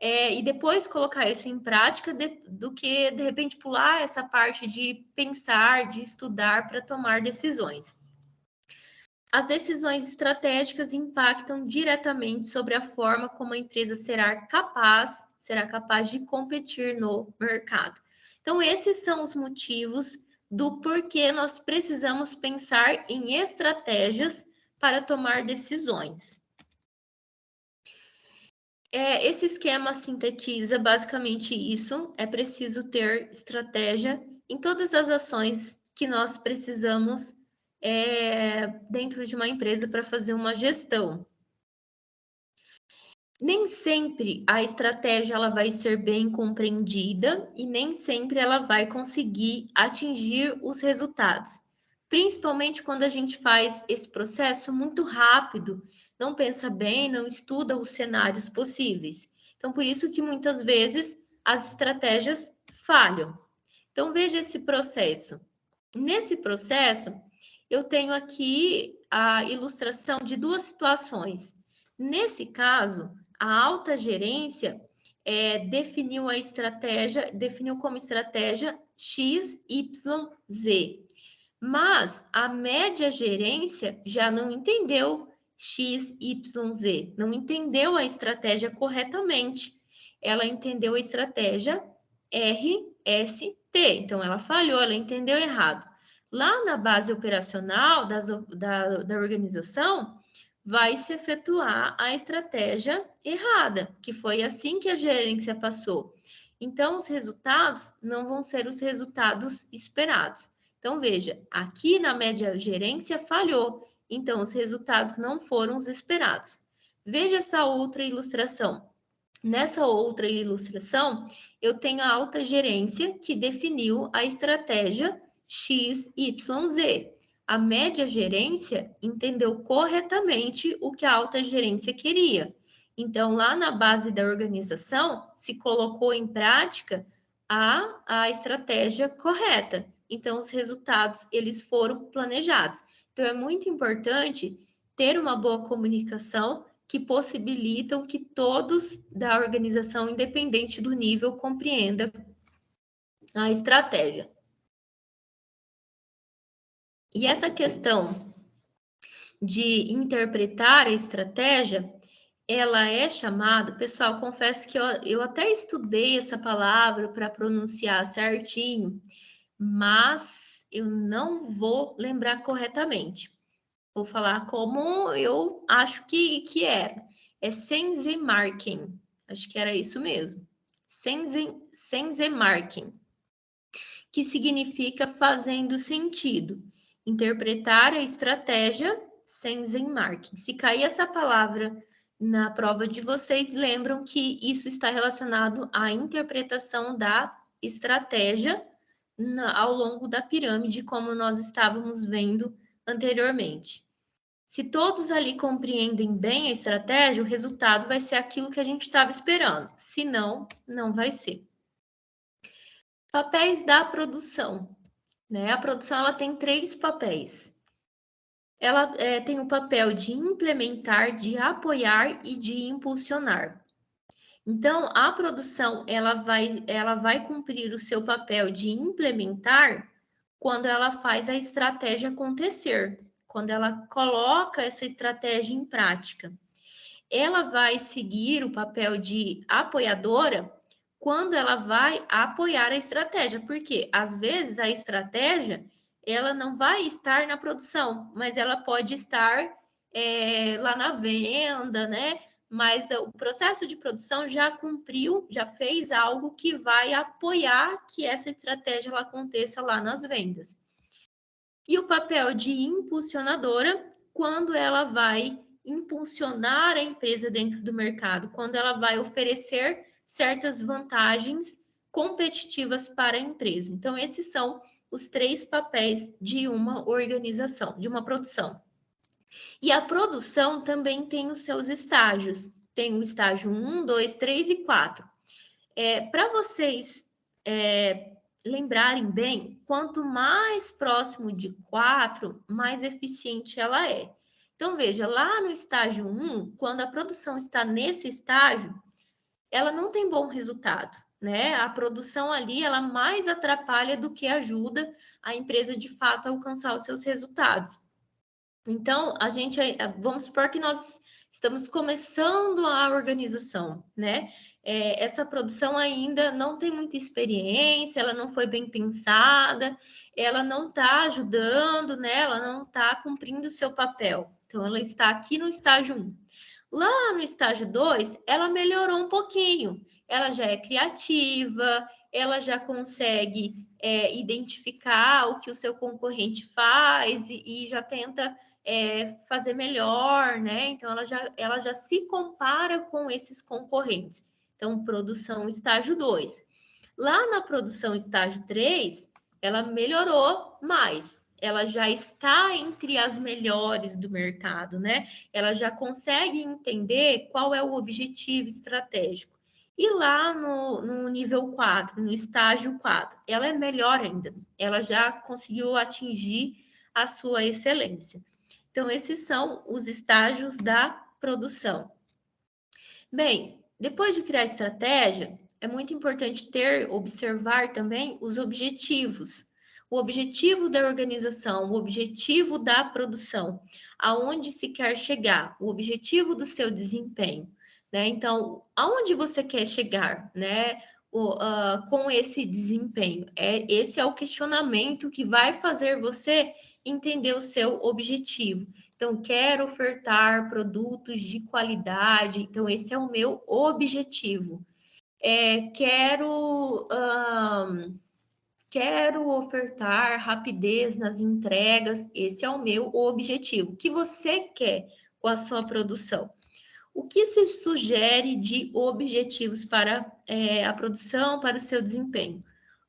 Speaker 1: e depois colocar isso em prática do que, de repente, pular essa parte de pensar, de estudar para tomar decisões. As decisões estratégicas impactam diretamente sobre a forma como a empresa será capaz de competir no mercado. Então, esses são os motivos do porquê nós precisamos pensar em estratégias para tomar decisões. Esse esquema sintetiza basicamente isso. É preciso ter estratégia em todas as ações que nós precisamos dentro de uma empresa para fazer uma gestão. Nem sempre a estratégia ela vai ser bem compreendida e nem sempre ela vai conseguir atingir os resultados. Principalmente quando a gente faz esse processo muito rápido, não pensa bem, não estuda os cenários possíveis. Então, por isso que muitas vezes as estratégias falham. Então, veja esse processo. Nesse processo, eu tenho aqui a ilustração de duas situações. Nesse caso, a alta gerência definiu como estratégia X, Y, Z. Mas a média gerência já não entendeu X, Y, Z, não entendeu a estratégia corretamente. Ela entendeu a estratégia R, S, T. Então, ela falhou, ela entendeu errado. Lá na base operacional da organização, vai se efetuar a estratégia errada, que foi assim que a gerência passou. Então, os resultados não vão ser os resultados esperados. Então, veja, aqui na média gerência falhou, então os resultados não foram os esperados. Veja essa outra ilustração. Nessa outra ilustração, eu tenho a alta gerência que definiu a estratégia X, Y, Z. A média gerência entendeu corretamente o que a alta gerência queria. Então, lá na base da organização, se colocou em prática a estratégia correta. Então, os resultados, eles foram planejados. Então, é muito importante ter uma boa comunicação que possibilitam que todos da organização, independente do nível, compreendam a estratégia. E essa questão de interpretar a estratégia, ela é chamada, pessoal, confesso que eu até estudei essa palavra para pronunciar certinho, mas eu não vou lembrar corretamente. Vou falar como eu acho que era. É Sensemarking. Acho que era isso mesmo. Sensemarking. Que significa fazendo sentido. Interpretar a estratégia Sensemarking. Se cair essa palavra na prova de vocês, lembram que isso está relacionado à interpretação da estratégia ao longo da pirâmide, como nós estávamos vendo anteriormente. Se todos ali compreendem bem a estratégia, o resultado vai ser aquilo que a gente estava esperando. Se não, não vai ser. Papéis da produção. Né? A produção ela tem 3 papéis. Ela tem o papel de implementar, de apoiar e de impulsionar. Então, a produção ela vai cumprir o seu papel de implementar quando ela faz a estratégia acontecer, quando ela coloca essa estratégia em prática. Ela vai seguir o papel de apoiadora quando ela vai apoiar a estratégia, porque às vezes a estratégia ela não vai estar na produção, mas ela pode estar lá na venda, né? Mas o processo de produção já cumpriu, já fez algo que vai apoiar que essa estratégia ela aconteça lá nas vendas. E o papel de impulsionadora, quando ela vai impulsionar a empresa dentro do mercado, quando ela vai oferecer certas vantagens competitivas para a empresa. Então, esses são os 3 papéis de uma organização, de uma produção. E a produção também tem os seus estágios. Tem o estágio 1, 2, 3 e 4. Para vocês lembrarem bem, quanto mais próximo de 4, mais eficiente ela é. Então, veja, lá no estágio 1, quando a produção está nesse estágio, ela não tem bom resultado, né? A produção ali, ela mais atrapalha do que ajuda a empresa, de fato, a alcançar os seus resultados. Então, vamos supor que nós estamos começando a organização, né? Essa produção ainda não tem muita experiência, ela não foi bem pensada, ela não está ajudando, né? Ela não está cumprindo o seu papel. Então, ela está aqui no estágio 1. Lá no estágio 2, ela melhorou um pouquinho. Ela já é criativa, ela já consegue identificar o que o seu concorrente faz e já tenta fazer melhor, né? Então, ela já se compara com esses concorrentes. Então, produção estágio 2. Lá na produção estágio 3, ela melhorou mais. Ela já está entre as melhores do mercado, né? Ela já consegue entender qual é o objetivo estratégico. E lá no nível 4, no estágio 4, ela é melhor ainda. Ela já conseguiu atingir a sua excelência. Então, esses são os estágios da produção. Bem, depois de criar a estratégia, é muito importante observar também os objetivos. O objetivo da organização, o objetivo da produção, aonde se quer chegar, o objetivo do seu desempenho, né? Então, aonde você quer chegar, né? Com esse desempenho. Esse é o questionamento que vai fazer você entender o seu objetivo. Então, quero ofertar produtos de qualidade, então esse é o meu objetivo. Quero ofertar rapidez nas entregas, esse é o meu objetivo. O que você quer com a sua produção? O que se sugere de objetivos para a produção, para o seu desempenho?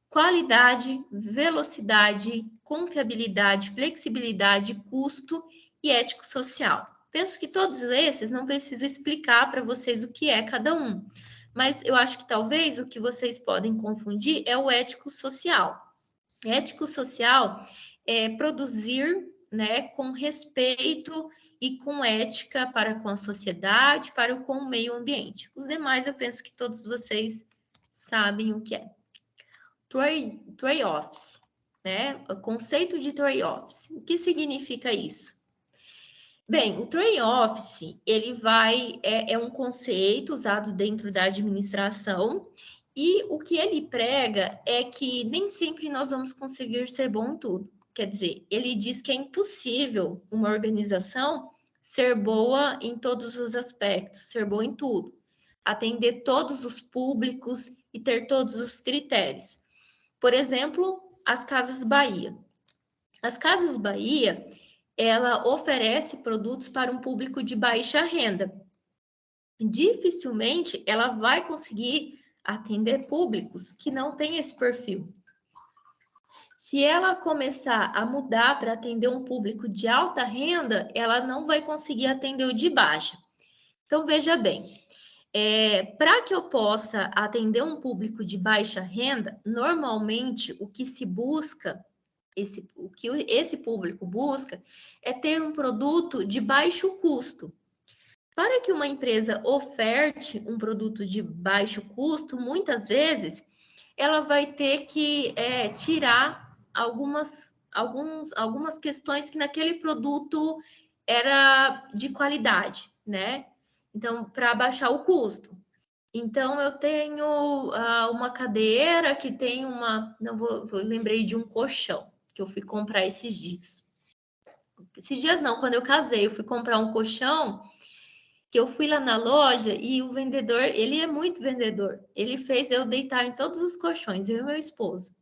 Speaker 1: Qualidade, velocidade, confiabilidade, flexibilidade, custo e ético-social. Penso que todos esses não precisa explicar para vocês o que é cada um, mas eu acho que talvez o que vocês podem confundir é o ético-social. Ético-social é produzir, né, com respeito e com ética para com a sociedade, para com o meio ambiente. Os demais, eu penso que todos vocês sabem o que é. Trade-offs, né? O conceito de trade-offs. O que significa isso? Bem, o trade-offs, ele é um conceito usado dentro da administração e o que ele prega é que nem sempre nós vamos conseguir ser bom em tudo. Quer dizer, ele diz que é impossível uma organização ser boa em todos os aspectos, ser boa em tudo, atender todos os públicos e ter todos os critérios. Por exemplo, as Casas Bahia. As Casas Bahia, ela oferece produtos para um público de baixa renda. Dificilmente ela vai conseguir atender públicos que não têm esse perfil. Se ela começar a mudar para atender um público de alta renda, ela não vai conseguir atender o de baixa. Então, veja bem, para que eu possa atender um público de baixa renda, normalmente o que se busca, o que esse público busca, é ter um produto de baixo custo. Para que uma empresa oferte um produto de baixo custo, muitas vezes ela vai ter que tirar algumas questões que naquele produto era de qualidade, né? Então, para baixar o custo. Então, eu tenho uma cadeira que tem lembrei de um colchão que eu fui comprar esses dias. Esses dias não, quando eu casei, eu fui comprar um colchão que eu fui lá na loja e o vendedor, ele é muito vendedor. Ele fez eu deitar em todos os colchões, eu e meu esposo.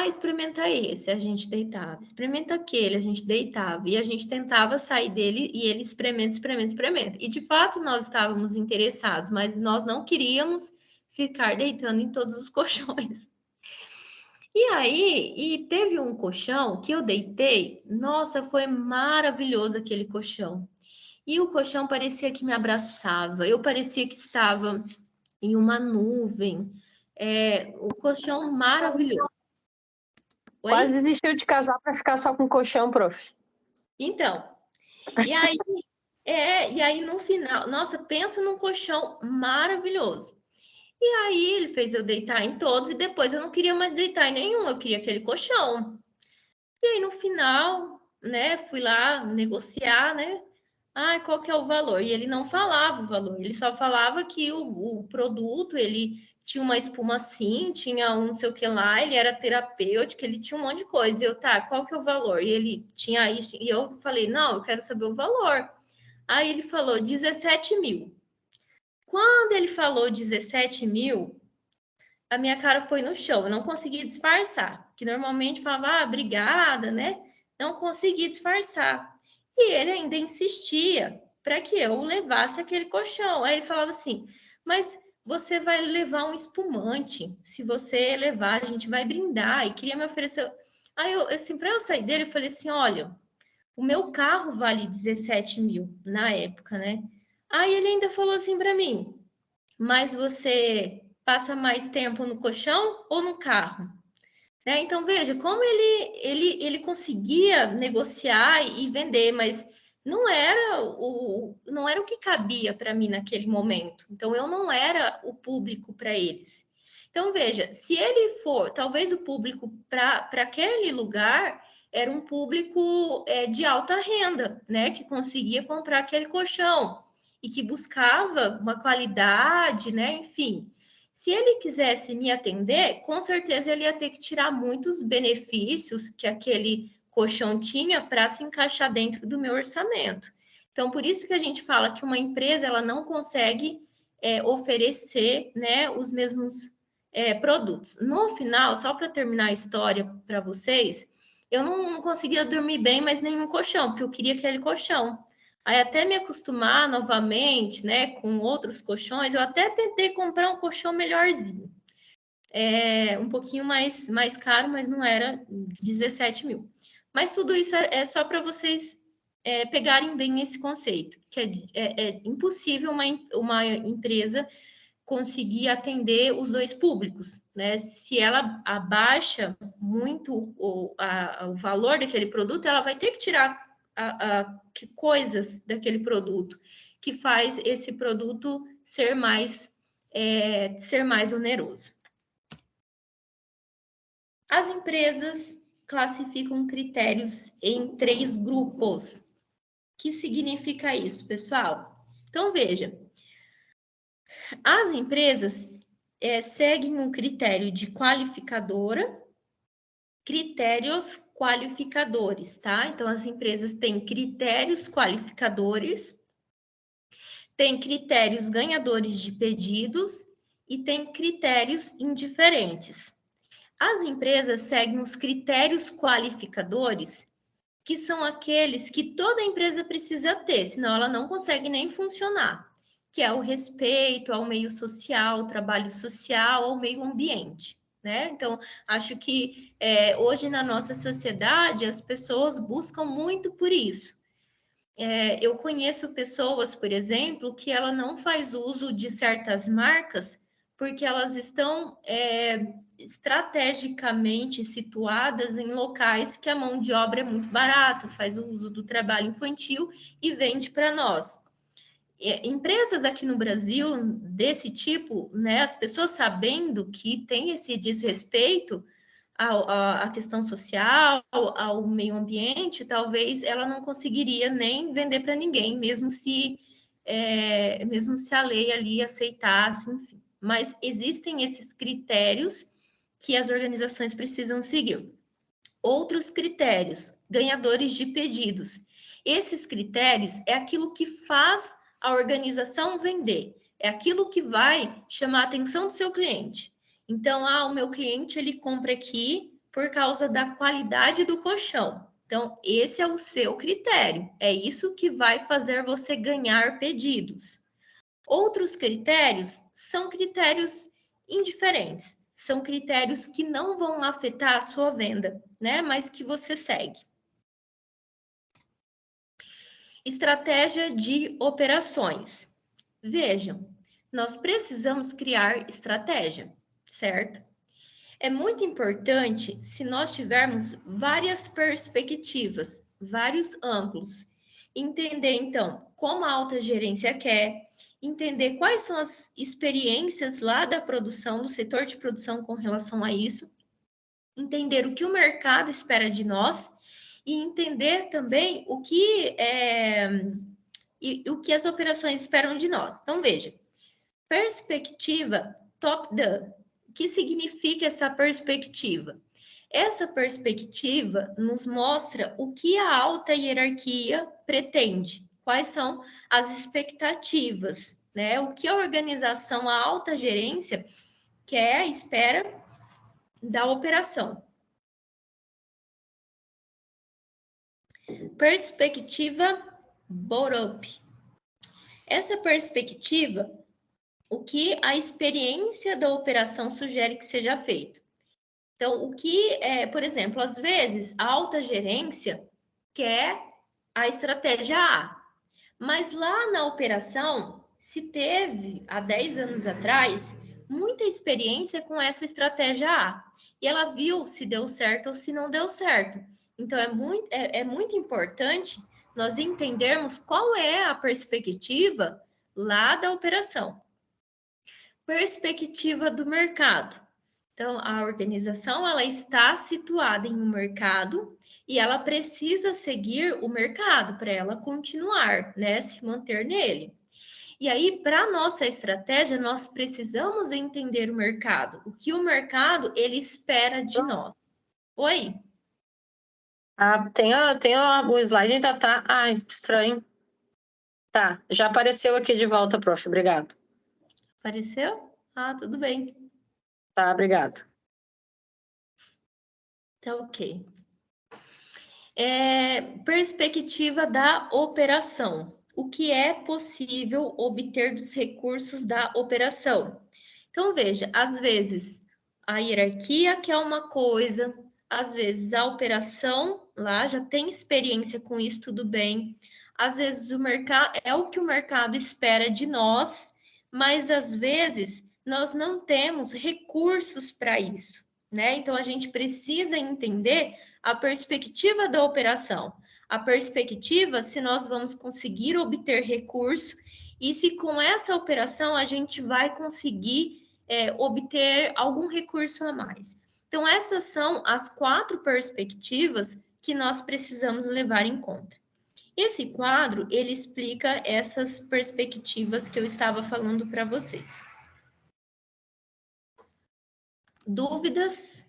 Speaker 1: Experimenta esse, a gente deitava. Experimenta aquele, a gente deitava. E a gente tentava sair dele e ele experimenta. E de fato nós estávamos interessados, mas nós não queríamos ficar deitando em todos os colchões. E teve um colchão que eu deitei, nossa, foi maravilhoso aquele colchão. E o colchão parecia que me abraçava, eu parecia que estava em uma nuvem. O colchão maravilhoso. Oi?
Speaker 3: Quase desistiu de casar para ficar só com colchão, prof.
Speaker 1: Então, e aí no final, nossa, pensa num colchão maravilhoso. E aí ele fez eu deitar em todos e depois eu não queria mais deitar em nenhum, eu queria aquele colchão. E aí no final, né, fui lá negociar, né? Qual que é o valor? E ele não falava o valor, ele só falava que o produto, ele tinha uma espuma assim, tinha um não sei o que lá, ele era terapêutico, ele tinha um monte de coisa. E eu, qual que é o valor? E ele tinha isso, e eu falei, não, eu quero saber o valor. Aí ele falou 17 mil. Quando ele falou 17 mil, a minha cara foi no chão, eu não consegui disfarçar, que normalmente falava, obrigada, né? Não consegui disfarçar. E ele ainda insistia para que eu levasse aquele colchão. Aí ele falava assim, mas você vai levar um espumante, se você levar, a gente vai brindar, e queria me oferecer. Aí, assim, para eu sair dele, eu falei assim, olha, o meu carro vale 17 mil na época, né? Aí ele ainda falou assim para mim, mas você passa mais tempo no colchão ou no carro? Né? Então, veja, como ele conseguia negociar e vender, mas não era o que cabia para mim naquele momento. Então, eu não era o público para eles. Então, veja, se ele for, talvez o público para aquele lugar era um público de alta renda, né? Que conseguia comprar aquele colchão e que buscava uma qualidade, né? Enfim. Se ele quisesse me atender, com certeza ele ia ter que tirar muitos benefícios que aquele colchão tinha para se encaixar dentro do meu orçamento. Então, por isso que a gente fala que uma empresa ela não consegue oferecer, né, os mesmos produtos. No final, só para terminar a história para vocês, eu não conseguia dormir bem, mas nenhum colchão, porque eu queria aquele colchão. Aí até me acostumar novamente, né, com outros colchões, eu até tentei comprar um colchão melhorzinho. Um pouquinho mais caro, mas não era 17 mil. Mas tudo isso é só para vocês pegarem bem esse conceito, que é impossível uma empresa conseguir atender os dois públicos, né? Se ela abaixa muito o valor daquele produto, ela vai ter que tirar coisas daquele produto que faz esse produto ser mais oneroso. As empresas classificam critérios em 3 grupos. O que significa isso, pessoal? Então, veja, as empresas seguem um critério de qualificadora, critérios qualificadores, tá? Então, as empresas têm critérios qualificadores, têm critérios ganhadores de pedidos e têm critérios indiferentes. As empresas seguem os critérios qualificadores, que são aqueles que toda empresa precisa ter, senão ela não consegue nem funcionar, que é o respeito ao meio social, ao trabalho social, ao meio ambiente. Né? Então, acho que hoje na nossa sociedade as pessoas buscam muito por isso. Eu conheço pessoas, por exemplo, que ela não faz uso de certas marcas porque elas estão estrategicamente situadas em locais que a mão de obra é muito barata, faz uso do trabalho infantil e vende para nós. Empresas aqui no Brasil desse tipo, né, as pessoas sabendo que tem esse desrespeito à questão social, ao meio ambiente, talvez ela não conseguiria nem vender para ninguém, mesmo se a lei ali aceitasse, enfim. Mas existem esses critérios que as organizações precisam seguir. Outros critérios, ganhadores de pedidos. Esses critérios é aquilo que faz a organização vender, é aquilo que vai chamar a atenção do seu cliente. Então, o meu cliente ele compra aqui por causa da qualidade do colchão. Então, esse é o seu critério, é isso que vai fazer você ganhar pedidos. Outros critérios são critérios indiferentes, são critérios que não vão afetar a sua venda, né? Mas que você segue. Estratégia de operações. Vejam, nós precisamos criar estratégia, certo? É muito importante se nós tivermos várias perspectivas, vários ângulos. Entender, então, como a alta gerência quer, entender quais são as experiências lá da produção, do setor de produção com relação a isso, entender o que o mercado espera de nós e entender também o que as operações esperam de nós. Então, veja, perspectiva top-down. O que significa essa perspectiva? Essa perspectiva nos mostra o que a alta hierarquia pretende, quais são as expectativas, né? O que a organização, a alta gerência quer, espera da operação. Perspectiva bottom-up. Essa perspectiva, o que a experiência da operação sugere que seja feito. Então, o que por exemplo, às vezes a alta gerência quer a estratégia A, mas lá na operação se teve há 10 anos atrás muita experiência com essa estratégia A e ela viu se deu certo ou se não deu certo. Então é muito importante nós entendermos qual é a perspectiva lá da operação. Perspectiva do mercado. Então, a organização ela está situada em um mercado e ela precisa seguir o mercado para ela continuar, né, se manter nele. E aí, para nossa estratégia, nós precisamos entender o mercado, o que o mercado ele espera de nós. Oi?
Speaker 3: O slide ainda tá. Ai, estranho. Tá, já apareceu aqui de volta, prof. Obrigado.
Speaker 1: Apareceu? Ah, tudo bem.
Speaker 3: Tá, obrigado.
Speaker 1: Tá ok. Perspectiva da operação. O que é possível obter dos recursos da operação? Então, veja, às vezes a hierarquia quer uma coisa, às vezes a operação lá já tem experiência com isso, tudo bem. Às vezes o mercado é o que o mercado espera de nós, mas às vezes nós não temos recursos para isso, né? Então a gente precisa entender a perspectiva da operação. A perspectiva se nós vamos conseguir obter recurso e se com essa operação a gente vai conseguir obter algum recurso a mais. Então, essas são as 4 perspectivas que nós precisamos levar em conta. Esse quadro, ele explica essas perspectivas que eu estava falando para vocês. Dúvidas?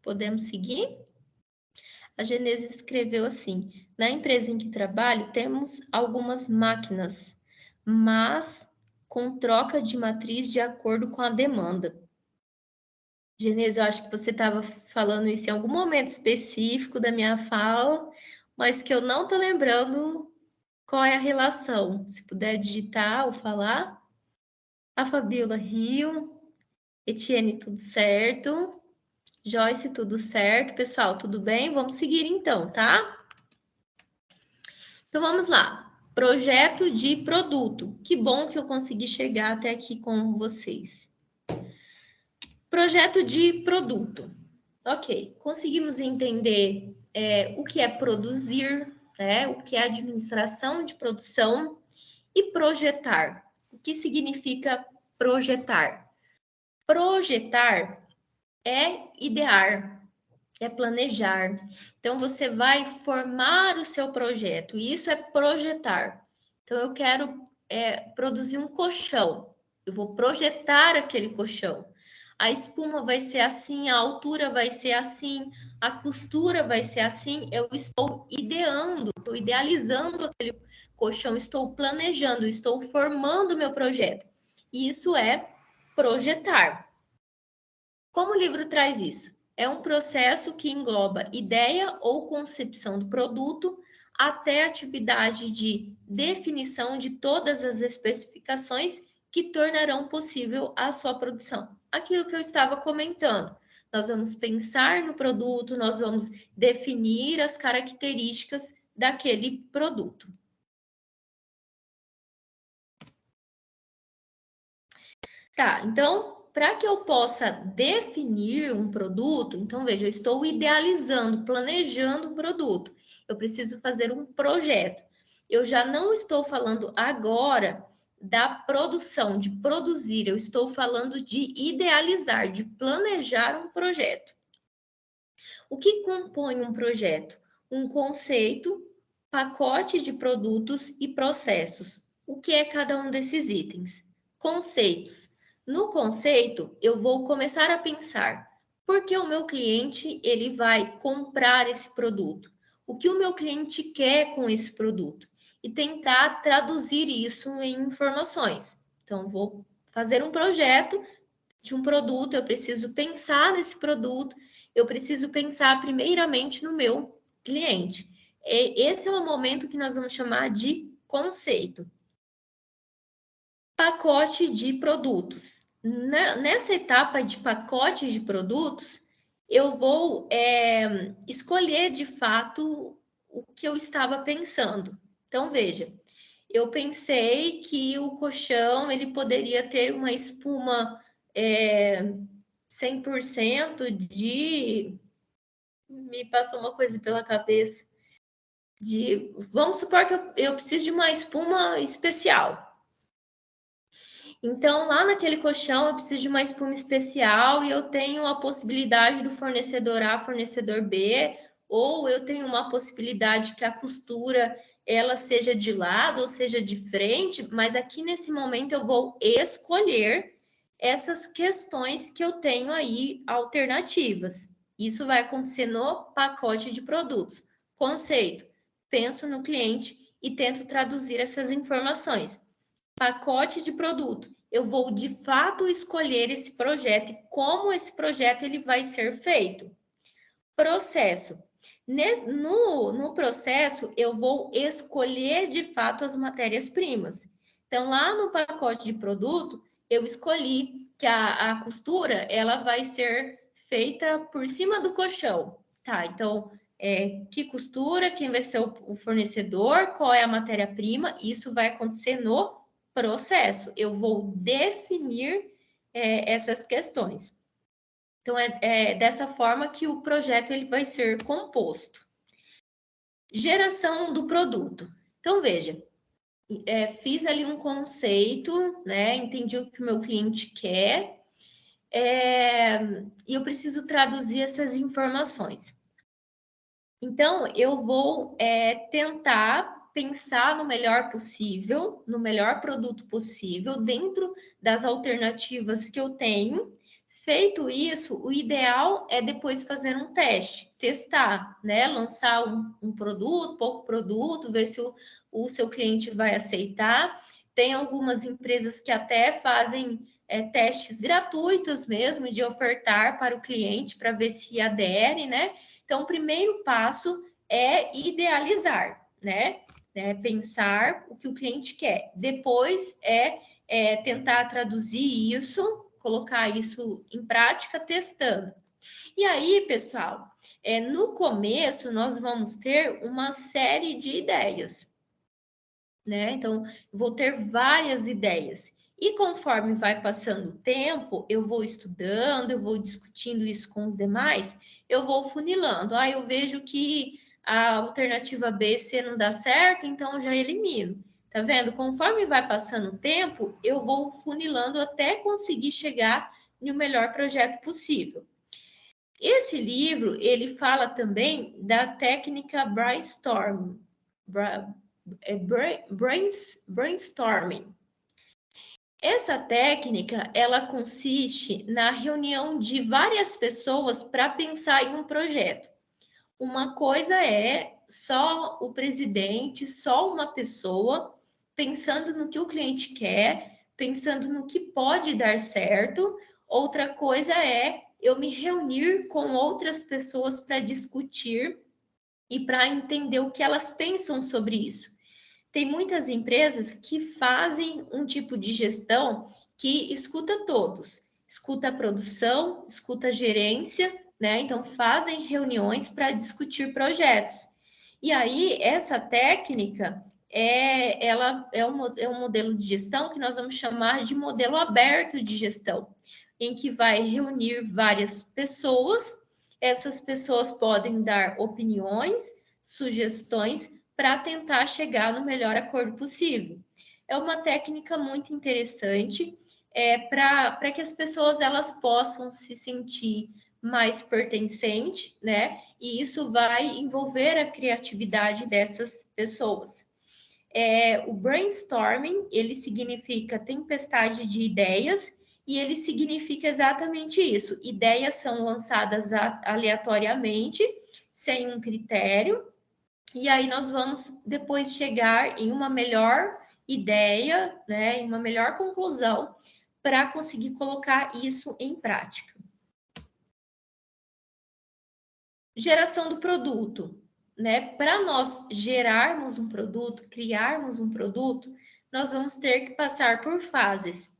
Speaker 1: Podemos seguir? A Genese escreveu assim: na empresa em que trabalho, temos algumas máquinas, mas com troca de matriz de acordo com a demanda. Genese, eu acho que você estava falando isso em algum momento específico da minha fala, mas que eu não estou lembrando qual é a relação. Se puder digitar ou falar. A Fabiola riu. Etienne, tudo certo. Joyce, tudo certo. Pessoal, tudo bem? Vamos seguir então, tá? Então, vamos lá. Projeto de produto. Que bom que eu consegui chegar até aqui com vocês. Projeto de produto. Ok, conseguimos entender o que é produzir, né? O que é administração de produção e projetar. O que significa projetar? Projetar é idear, é planejar. Então, você vai formar o seu projeto, e isso é projetar. Então, eu quero produzir um colchão, eu vou projetar aquele colchão. A espuma vai ser assim, a altura vai ser assim, a costura vai ser assim. Eu estou ideando, estou idealizando aquele colchão, estou planejando, estou formando o meu projeto. E isso é projetar. Como o livro traz isso? É um processo que engloba ideia ou concepção do produto até a atividade de definição de todas as especificações que tornarão possível a sua produção. Aquilo que eu estava comentando. Nós vamos pensar no produto, nós vamos definir as características daquele produto. Tá, então, para que eu possa definir um produto, então veja, eu estou idealizando, planejando um produto. Eu preciso fazer um projeto. Eu já não estou falando agora da produção, de produzir, eu estou falando de idealizar, de planejar um projeto. O que compõe um projeto? Um conceito, pacote de produtos e processos. O que é cada um desses itens? Conceitos. No conceito, eu vou começar a pensar Porque o meu cliente, ele vai comprar esse produto. O que o meu cliente quer com esse produto? E tentar traduzir isso em informações. Então, vou fazer um projeto de um produto, eu preciso pensar nesse produto, eu preciso pensar primeiramente no meu cliente. Esse é o momento que nós vamos chamar de conceito. Pacote de produtos. Nessa etapa de pacote de produtos, eu vou escolher de fato o que eu estava pensando. Então, veja, eu pensei que o colchão ele poderia ter uma espuma 100% de... Me passou uma coisa pela cabeça. Vamos supor que eu preciso de uma espuma especial. Então, lá naquele colchão, eu preciso de uma espuma especial e eu tenho a possibilidade do fornecedor A, fornecedor B, ou eu tenho uma possibilidade que a costura ela seja de lado ou seja de frente, mas aqui nesse momento eu vou escolher essas questões que eu tenho aí alternativas. Isso vai acontecer no pacote de produtos. Conceito: penso no cliente e tento traduzir essas informações. Pacote de produto: eu vou de fato escolher esse projeto e como esse projeto ele vai ser feito. Processo: no processo eu vou escolher de fato as matérias-primas. Então, lá no pacote de produto, eu escolhi que a costura ela vai ser feita por cima do colchão. Tá, então, que costura, quem vai ser o fornecedor, qual é a matéria-prima, isso vai acontecer no processo. Eu vou definir essas questões. Então, é dessa forma que o projeto ele vai ser composto. Geração do produto. Então, veja, fiz ali um conceito, né? Entendi o que o meu cliente quer, e eu preciso traduzir essas informações. Então, eu vou tentar pensar no melhor possível, no melhor produto possível, dentro das alternativas que eu tenho. Feito isso, o ideal é depois fazer um teste, testar, né? Lançar um produto, pouco produto, ver se o seu cliente vai aceitar. Tem algumas empresas que até fazem testes gratuitos mesmo, de ofertar para o cliente, para ver se adere, né? Então, o primeiro passo é idealizar, né? Pensar o que o cliente quer. Depois tentar traduzir isso, colocar isso em prática, testando. E aí, pessoal, no começo nós vamos ter uma série de ideias, né? Então, vou ter várias ideias. E conforme vai passando o tempo, eu vou estudando, eu vou discutindo isso com os demais, eu vou funilando. Eu vejo que a alternativa B e C não dá certo, então eu já elimino. Tá vendo? Conforme vai passando o tempo, eu vou funilando até conseguir chegar no melhor projeto possível. Esse livro, ele fala também da técnica brainstorming. Essa técnica, ela consiste na reunião de várias pessoas para pensar em um projeto. Uma coisa é só o presidente, só uma pessoa, pensando no que o cliente quer, pensando no que pode dar certo. Outra coisa é eu me reunir com outras pessoas para discutir e para entender o que elas pensam sobre isso. Tem muitas empresas que fazem um tipo de gestão que escuta todos, escuta a produção, escuta a gerência, né? Então fazem reuniões para discutir projetos. E aí essa técnica ela é um modelo de gestão que nós vamos chamar de modelo aberto de gestão, em que vai reunir várias pessoas. Essas pessoas podem dar opiniões, sugestões para tentar chegar no melhor acordo possível. É uma técnica muito interessante para que as pessoas elas possam se sentir mais pertencente, né? E isso vai envolver a criatividade dessas pessoas. O brainstorming, ele significa tempestade de ideias, e ele significa exatamente isso. Ideias são lançadas aleatoriamente, sem um critério, e aí nós vamos depois chegar em uma melhor ideia, né, em uma melhor conclusão, para conseguir colocar isso em prática. Geração do produto, né? Para nós gerarmos um produto, criarmos um produto, nós vamos ter que passar por fases.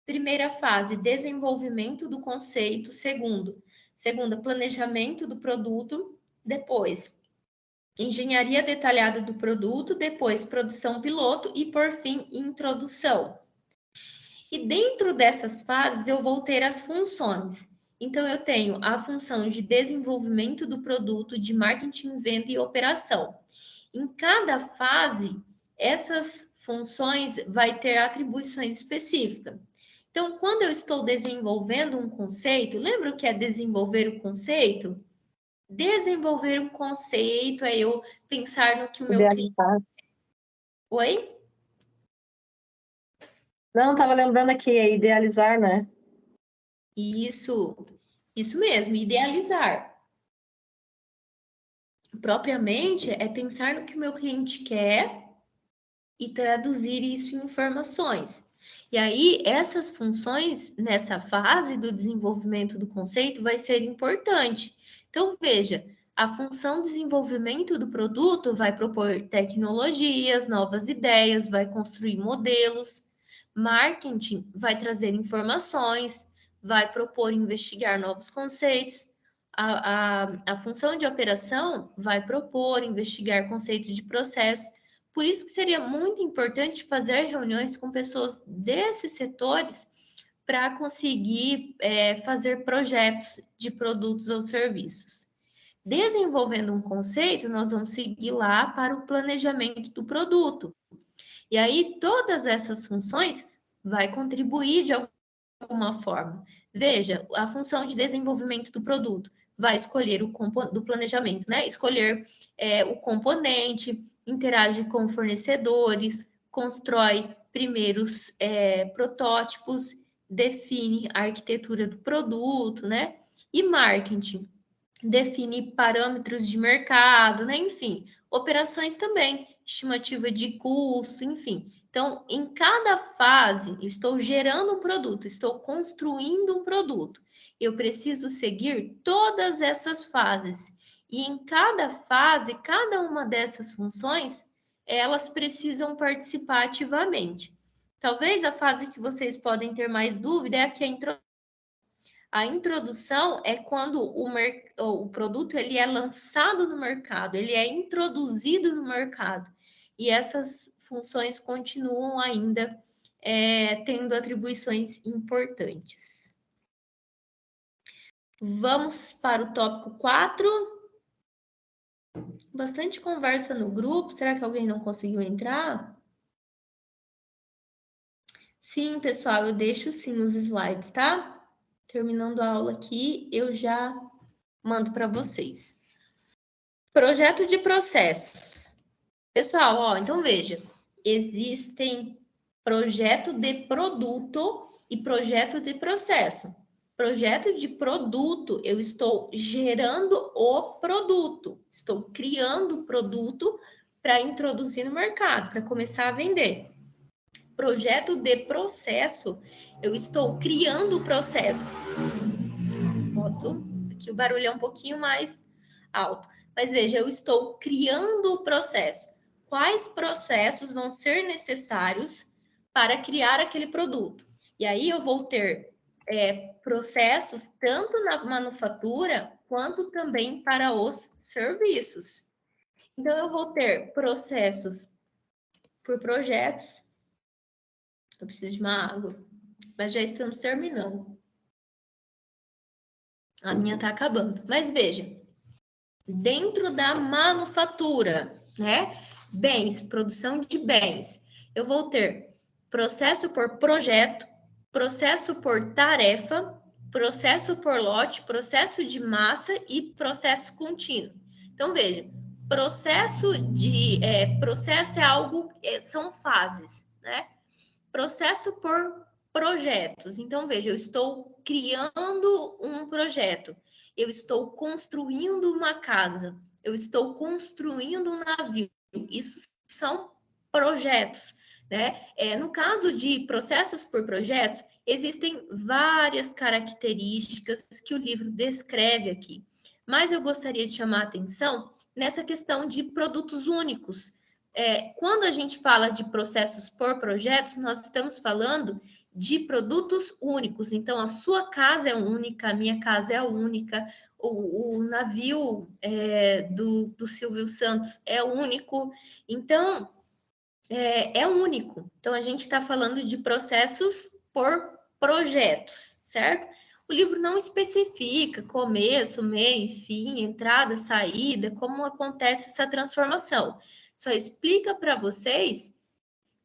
Speaker 1: Primeira fase, desenvolvimento do conceito. Segunda, planejamento do produto. Depois, engenharia detalhada do produto. Depois, produção piloto. E, por fim, introdução. E dentro dessas fases, eu vou ter as funções. Então, eu tenho a função de desenvolvimento do produto, de marketing, venda e operação. Em cada fase, essas funções vai ter atribuições específicas. Então, quando eu estou desenvolvendo um conceito, lembra o que é desenvolver o conceito? Desenvolver um conceito é eu pensar no que o meu cliente... Oi?
Speaker 3: Não, estava lembrando aqui, é idealizar, né?
Speaker 1: Isso mesmo, idealizar. Propriamente é pensar no que o meu cliente quer e traduzir isso em informações. E aí, essas funções, nessa fase do desenvolvimento do conceito, vai ser importante. Então, veja, a função desenvolvimento do produto vai propor tecnologias, novas ideias, vai construir modelos. Marketing vai trazer informações, vai propor investigar novos conceitos. A função de operação vai propor investigar conceitos de processo. Por isso que seria muito importante fazer reuniões com pessoas desses setores para conseguir fazer projetos de produtos ou serviços. Desenvolvendo um conceito, nós vamos seguir lá para o planejamento do produto. E aí, todas essas funções vai contribuir de alguma forma. Veja, a função de desenvolvimento do produto vai escolher do planejamento, né? Escolher o componente, interage com fornecedores, constrói primeiros protótipos, define a arquitetura do produto, né? E marketing, define parâmetros de mercado, né? Enfim, operações também, estimativa de custo, enfim. Então, em cada fase, eu estou gerando um produto, estou construindo um produto. Eu preciso seguir todas essas fases. E em cada fase, cada uma dessas funções, elas precisam participar ativamente. Talvez a fase que vocês podem ter mais dúvida é a que é a introdução é quando o produto ele é lançado no mercado, ele é introduzido no mercado. E essas funções continuam ainda tendo atribuições importantes. Vamos para o tópico 4. Bastante conversa no grupo. Será que alguém não conseguiu entrar? Sim, pessoal, eu deixo sim os slides, tá? Terminando a aula aqui, eu já mando para vocês. Projeto de processos. Pessoal, ó, então veja, existem projeto de produto e projeto de processo. Projeto de produto, eu estou gerando o produto, estou criando o produto para introduzir no mercado, para começar a vender. Projeto de processo, eu estou criando o processo. Boto aqui o barulho é um pouquinho mais alto. Mas veja, eu estou criando o processo. Quais processos vão ser necessários para criar aquele produto? E aí eu vou ter processos tanto na manufatura quanto também para os serviços. Então, eu vou ter processos por projetos. Eu preciso de uma água, mas já estamos terminando. A minha está acabando. Mas veja, dentro da manufatura, né? Bens, produção de bens. Eu vou ter processo por projeto, processo por tarefa, processo por lote, processo de massa e processo contínuo. Então, veja, processo é algo, são fases, né? Processo por projetos. Então, veja, eu estou criando um projeto, eu estou construindo uma casa, eu estou construindo um navio. Isso são projetos, né? No caso de processos por projetos, existem várias características que o livro descreve aqui, mas eu gostaria de chamar a atenção nessa questão de produtos únicos. Quando a gente fala de processos por projetos, nós estamos falando de produtos únicos. Então, a sua casa é única, a minha casa é única, o navio do Silvio Santos é único. Então, é único. Então, a gente está falando de processos por projetos, certo? O livro não especifica começo, meio, fim, entrada, saída, como acontece essa transformação. Só explica para vocês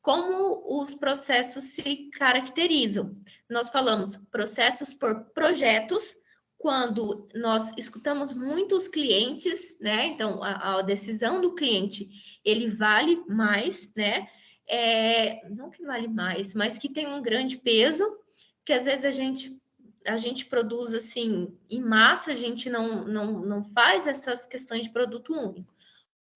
Speaker 1: como os processos se caracterizam. Nós falamos processos por projetos, quando nós escutamos muitos clientes, né? Então, a decisão do cliente, ele vale mais, né? Não que vale mais, mas que tem um grande peso, que às vezes a gente produz assim em massa, a gente não faz essas questões de produto único.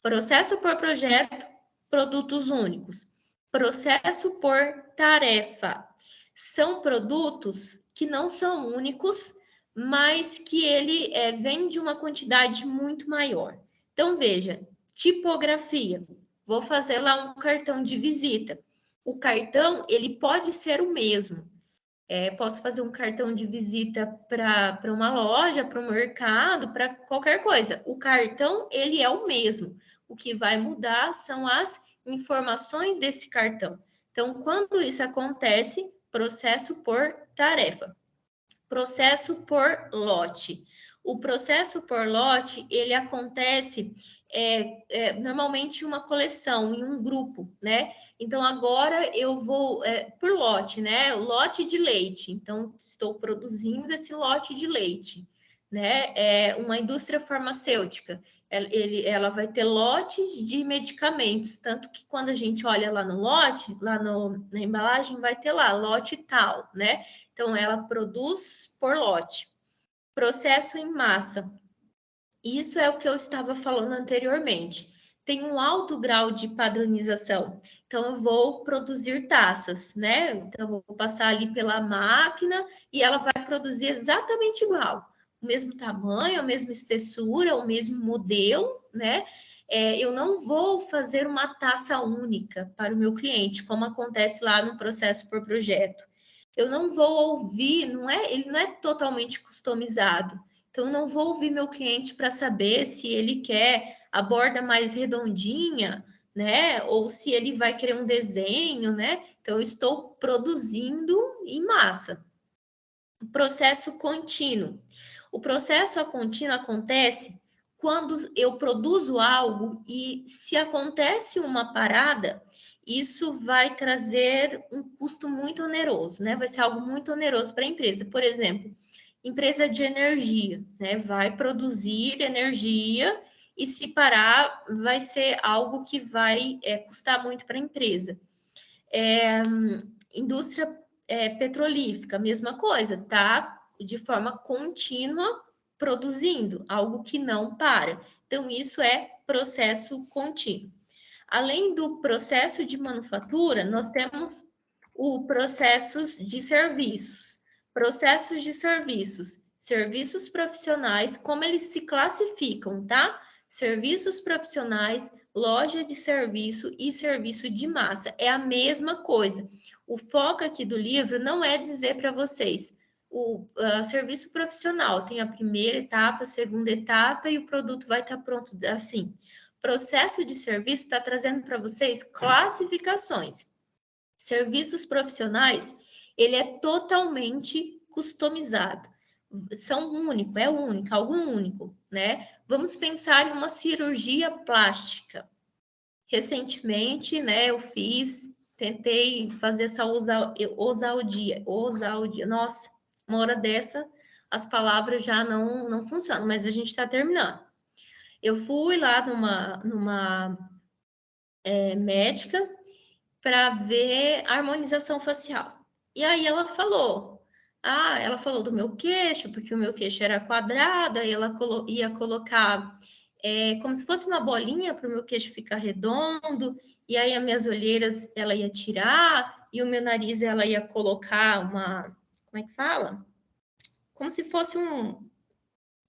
Speaker 1: Processo por projeto, produtos únicos. Processo por tarefa. São produtos que não são únicos, mas que ele vem de uma quantidade muito maior. Então, veja, tipografia. Vou fazer lá um cartão de visita. O cartão, ele pode ser o mesmo. Posso fazer um cartão de visita para uma loja, para um mercado, para qualquer coisa. O cartão, ele é o mesmo. O que vai mudar são as informações desse cartão. Então, quando isso acontece, processo por tarefa. Processo por lote. O processo por lote, ele acontece normalmente em uma coleção, em um grupo, né? Então, agora eu vou por lote, né? Lote de leite. Então, estou produzindo esse lote de leite, né? Uma indústria farmacêutica, ela vai ter lotes de medicamentos, tanto que quando a gente olha lá no lote, na embalagem, vai ter lá, lote tal, né? Então, ela produz por lote. Processo em massa. Isso é o que eu estava falando anteriormente. Tem um alto grau de padronização. Então, eu vou produzir taças, né? Então, eu vou passar ali pela máquina e ela vai produzir exatamente igual. O mesmo tamanho, a mesma espessura, o mesmo modelo, né? Eu não vou fazer uma taça única para o meu cliente, como acontece lá no processo por projeto. Eu não vou ouvir, ele não é totalmente customizado. Então, eu não vou ouvir meu cliente para saber se ele quer a borda mais redondinha, né? Ou se ele vai querer um desenho, né? Então, eu estou produzindo em massa. Processo contínuo. O processo contínuo acontece quando eu produzo algo e se acontece uma parada, isso vai trazer um custo muito oneroso, né? Vai ser algo muito oneroso para a empresa. Por exemplo, empresa de energia, né? Vai produzir energia e se parar, vai ser algo que vai custar muito para a empresa. Indústria petrolífica, mesma coisa, tá? De forma contínua produzindo, algo que não para. Então, isso é processo contínuo. Além do processo de manufatura, nós temos o processos de serviços. Processos de serviços, serviços profissionais, como eles se classificam, tá? Serviços profissionais, loja de serviço e serviço de massa. É a mesma coisa. O foco aqui do livro não é dizer para vocês o serviço profissional tem a primeira etapa, a segunda etapa e o produto vai estar pronto assim. Processo de serviço está trazendo para vocês classificações. Serviços profissionais, ele é totalmente customizado. São único, algo único, né? Vamos pensar em uma cirurgia plástica. Recentemente, né, tentei fazer essa ousadia. Nossa, uma hora dessa, as palavras já não funcionam, mas a gente está terminando. Eu fui lá numa médica para ver harmonização facial. E aí ela falou do meu queixo, porque o meu queixo era quadrado, aí ela ia colocar como se fosse uma bolinha para o meu queixo ficar redondo, e aí as minhas olheiras ela ia tirar, e o meu nariz ela ia colocar como é que fala? Como se fosse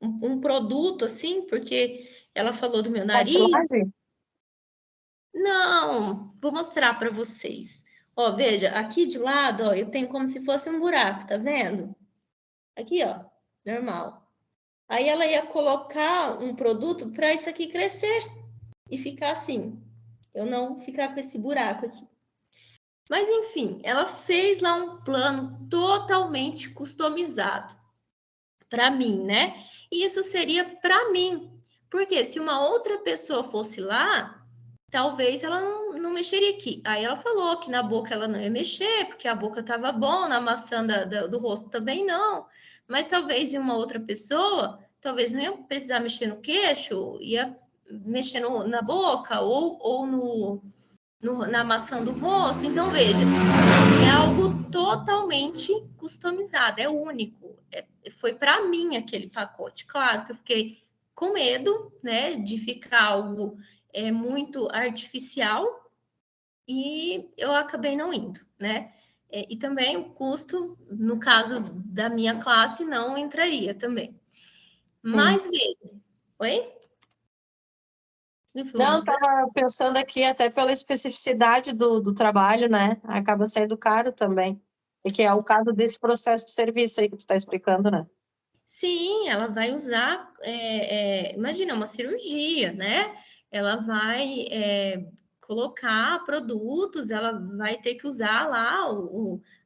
Speaker 1: um produto, assim, porque ela falou do meu nariz.
Speaker 3: Cartilagem?
Speaker 1: Não, vou mostrar para vocês. Ó, veja, aqui de lado, ó, eu tenho como se fosse um buraco, tá vendo? Aqui, ó, normal. Aí ela ia colocar um produto para isso aqui crescer e ficar assim. Eu não ficar com esse buraco aqui. Mas enfim, ela fez lá um plano totalmente customizado para mim, né? E isso seria para mim. Porque se uma outra pessoa fosse lá, talvez ela não mexeria aqui. Aí ela falou que na boca ela não ia mexer, porque a boca estava bom, na maçã do rosto também não. Mas talvez em uma outra pessoa, talvez não ia precisar mexer no queixo, ia mexer na boca ou na maçã do rosto. Então, veja, é algo totalmente customizado, é único. Foi para mim aquele pacote. Claro que eu fiquei com medo, né, de ficar algo muito artificial e eu acabei não indo, né? E também o custo, no caso da minha classe, não entraria também. Mas veja, oi?
Speaker 3: Não, estava pensando aqui até pela especificidade do trabalho, né? Acaba sendo caro também. E que é o caso desse processo de serviço aí que tu está explicando, né?
Speaker 1: Sim, ela vai usar, imagina, uma cirurgia, né? Ela vai colocar produtos, ela vai ter que usar lá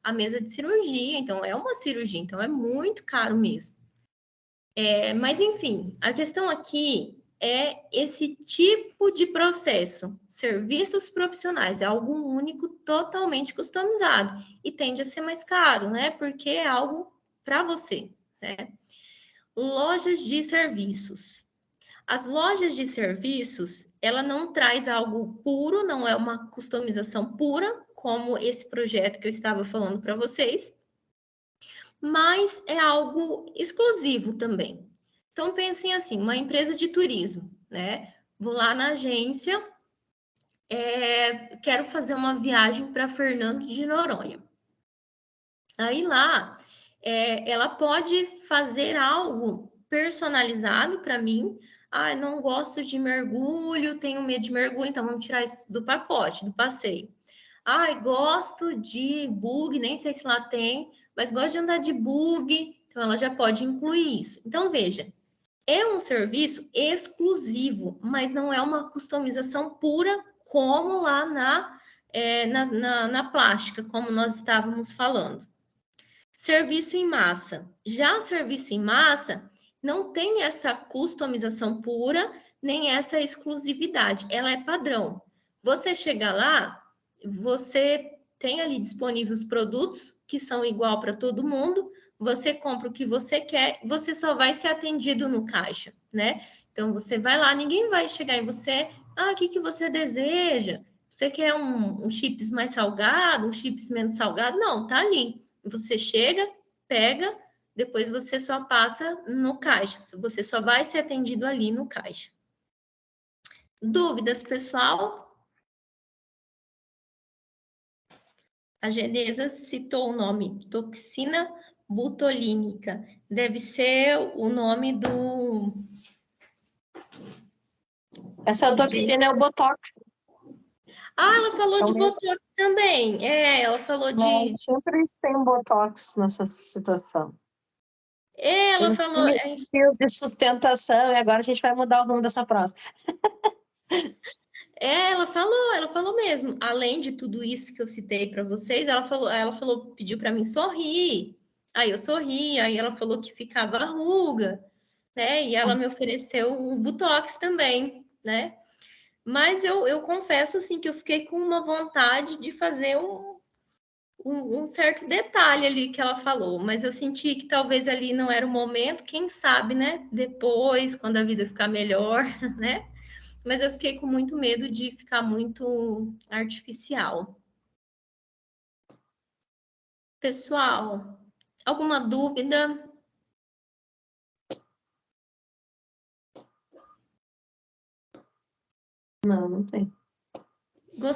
Speaker 1: a mesa de cirurgia, então é uma cirurgia, então é muito caro mesmo. Mas enfim, a questão aqui é esse tipo de processo, serviços profissionais, é algo único, totalmente customizado e tende a ser mais caro, né? Porque é algo para você, né? Lojas de serviços. As lojas de serviços, ela não traz algo puro, não é uma customização pura, como esse projeto que eu estava falando para vocês, mas é algo exclusivo também. Então, pensem assim, uma empresa de turismo, né? Vou lá na agência, quero fazer uma viagem para Fernando de Noronha. Aí lá, ela pode fazer algo personalizado para mim. Ah, não gosto de mergulho, tenho medo de mergulho, então vamos tirar isso do pacote, do passeio. Ah, gosto de bug, nem sei se lá tem, mas gosto de andar de bug, então ela já pode incluir isso. Então, veja, é um serviço exclusivo, mas não é uma customização pura como lá na plástica, como nós estávamos falando. Serviço em massa. Já serviço em massa não tem essa customização pura, nem essa exclusividade. Ela é padrão. Você chega lá, você tem ali disponível os produtos que são igual para todo mundo, você compra o que você quer, você só vai ser atendido no caixa, né? Então você vai lá, ninguém vai chegar em você, o que você deseja? Você quer um chips mais salgado, um chips menos salgado? Não, tá ali. Você chega, pega, depois você só passa no caixa. Você só vai ser atendido ali no caixa. Dúvidas, pessoal? A Genesa citou o nome toxina butolínica. Deve ser o nome do...
Speaker 3: Essa toxina é o Botox.
Speaker 1: Ela falou
Speaker 3: É o
Speaker 1: de
Speaker 3: mesmo.
Speaker 1: Botox também. Ela falou de...
Speaker 3: Sempre tem Botox nessa situação.
Speaker 1: Ela
Speaker 3: Tem
Speaker 1: falou...
Speaker 3: fios de sustentação e agora a gente vai mudar o rumo dessa próxima.
Speaker 1: Ela falou mesmo. Além de tudo isso que eu citei para vocês, ela falou, pediu para mim sorrir. Aí eu sorri, aí ela falou que ficava ruga, né? E ela me ofereceu o Botox também, né? Mas eu confesso assim que eu fiquei com uma vontade de fazer um certo detalhe ali que ela falou, mas eu senti que talvez ali não era o momento, quem sabe, né? Depois, quando a vida ficar melhor, né? Mas eu fiquei com muito medo de ficar muito artificial. Pessoal, alguma dúvida?
Speaker 3: Não, não tem.
Speaker 1: Gostaria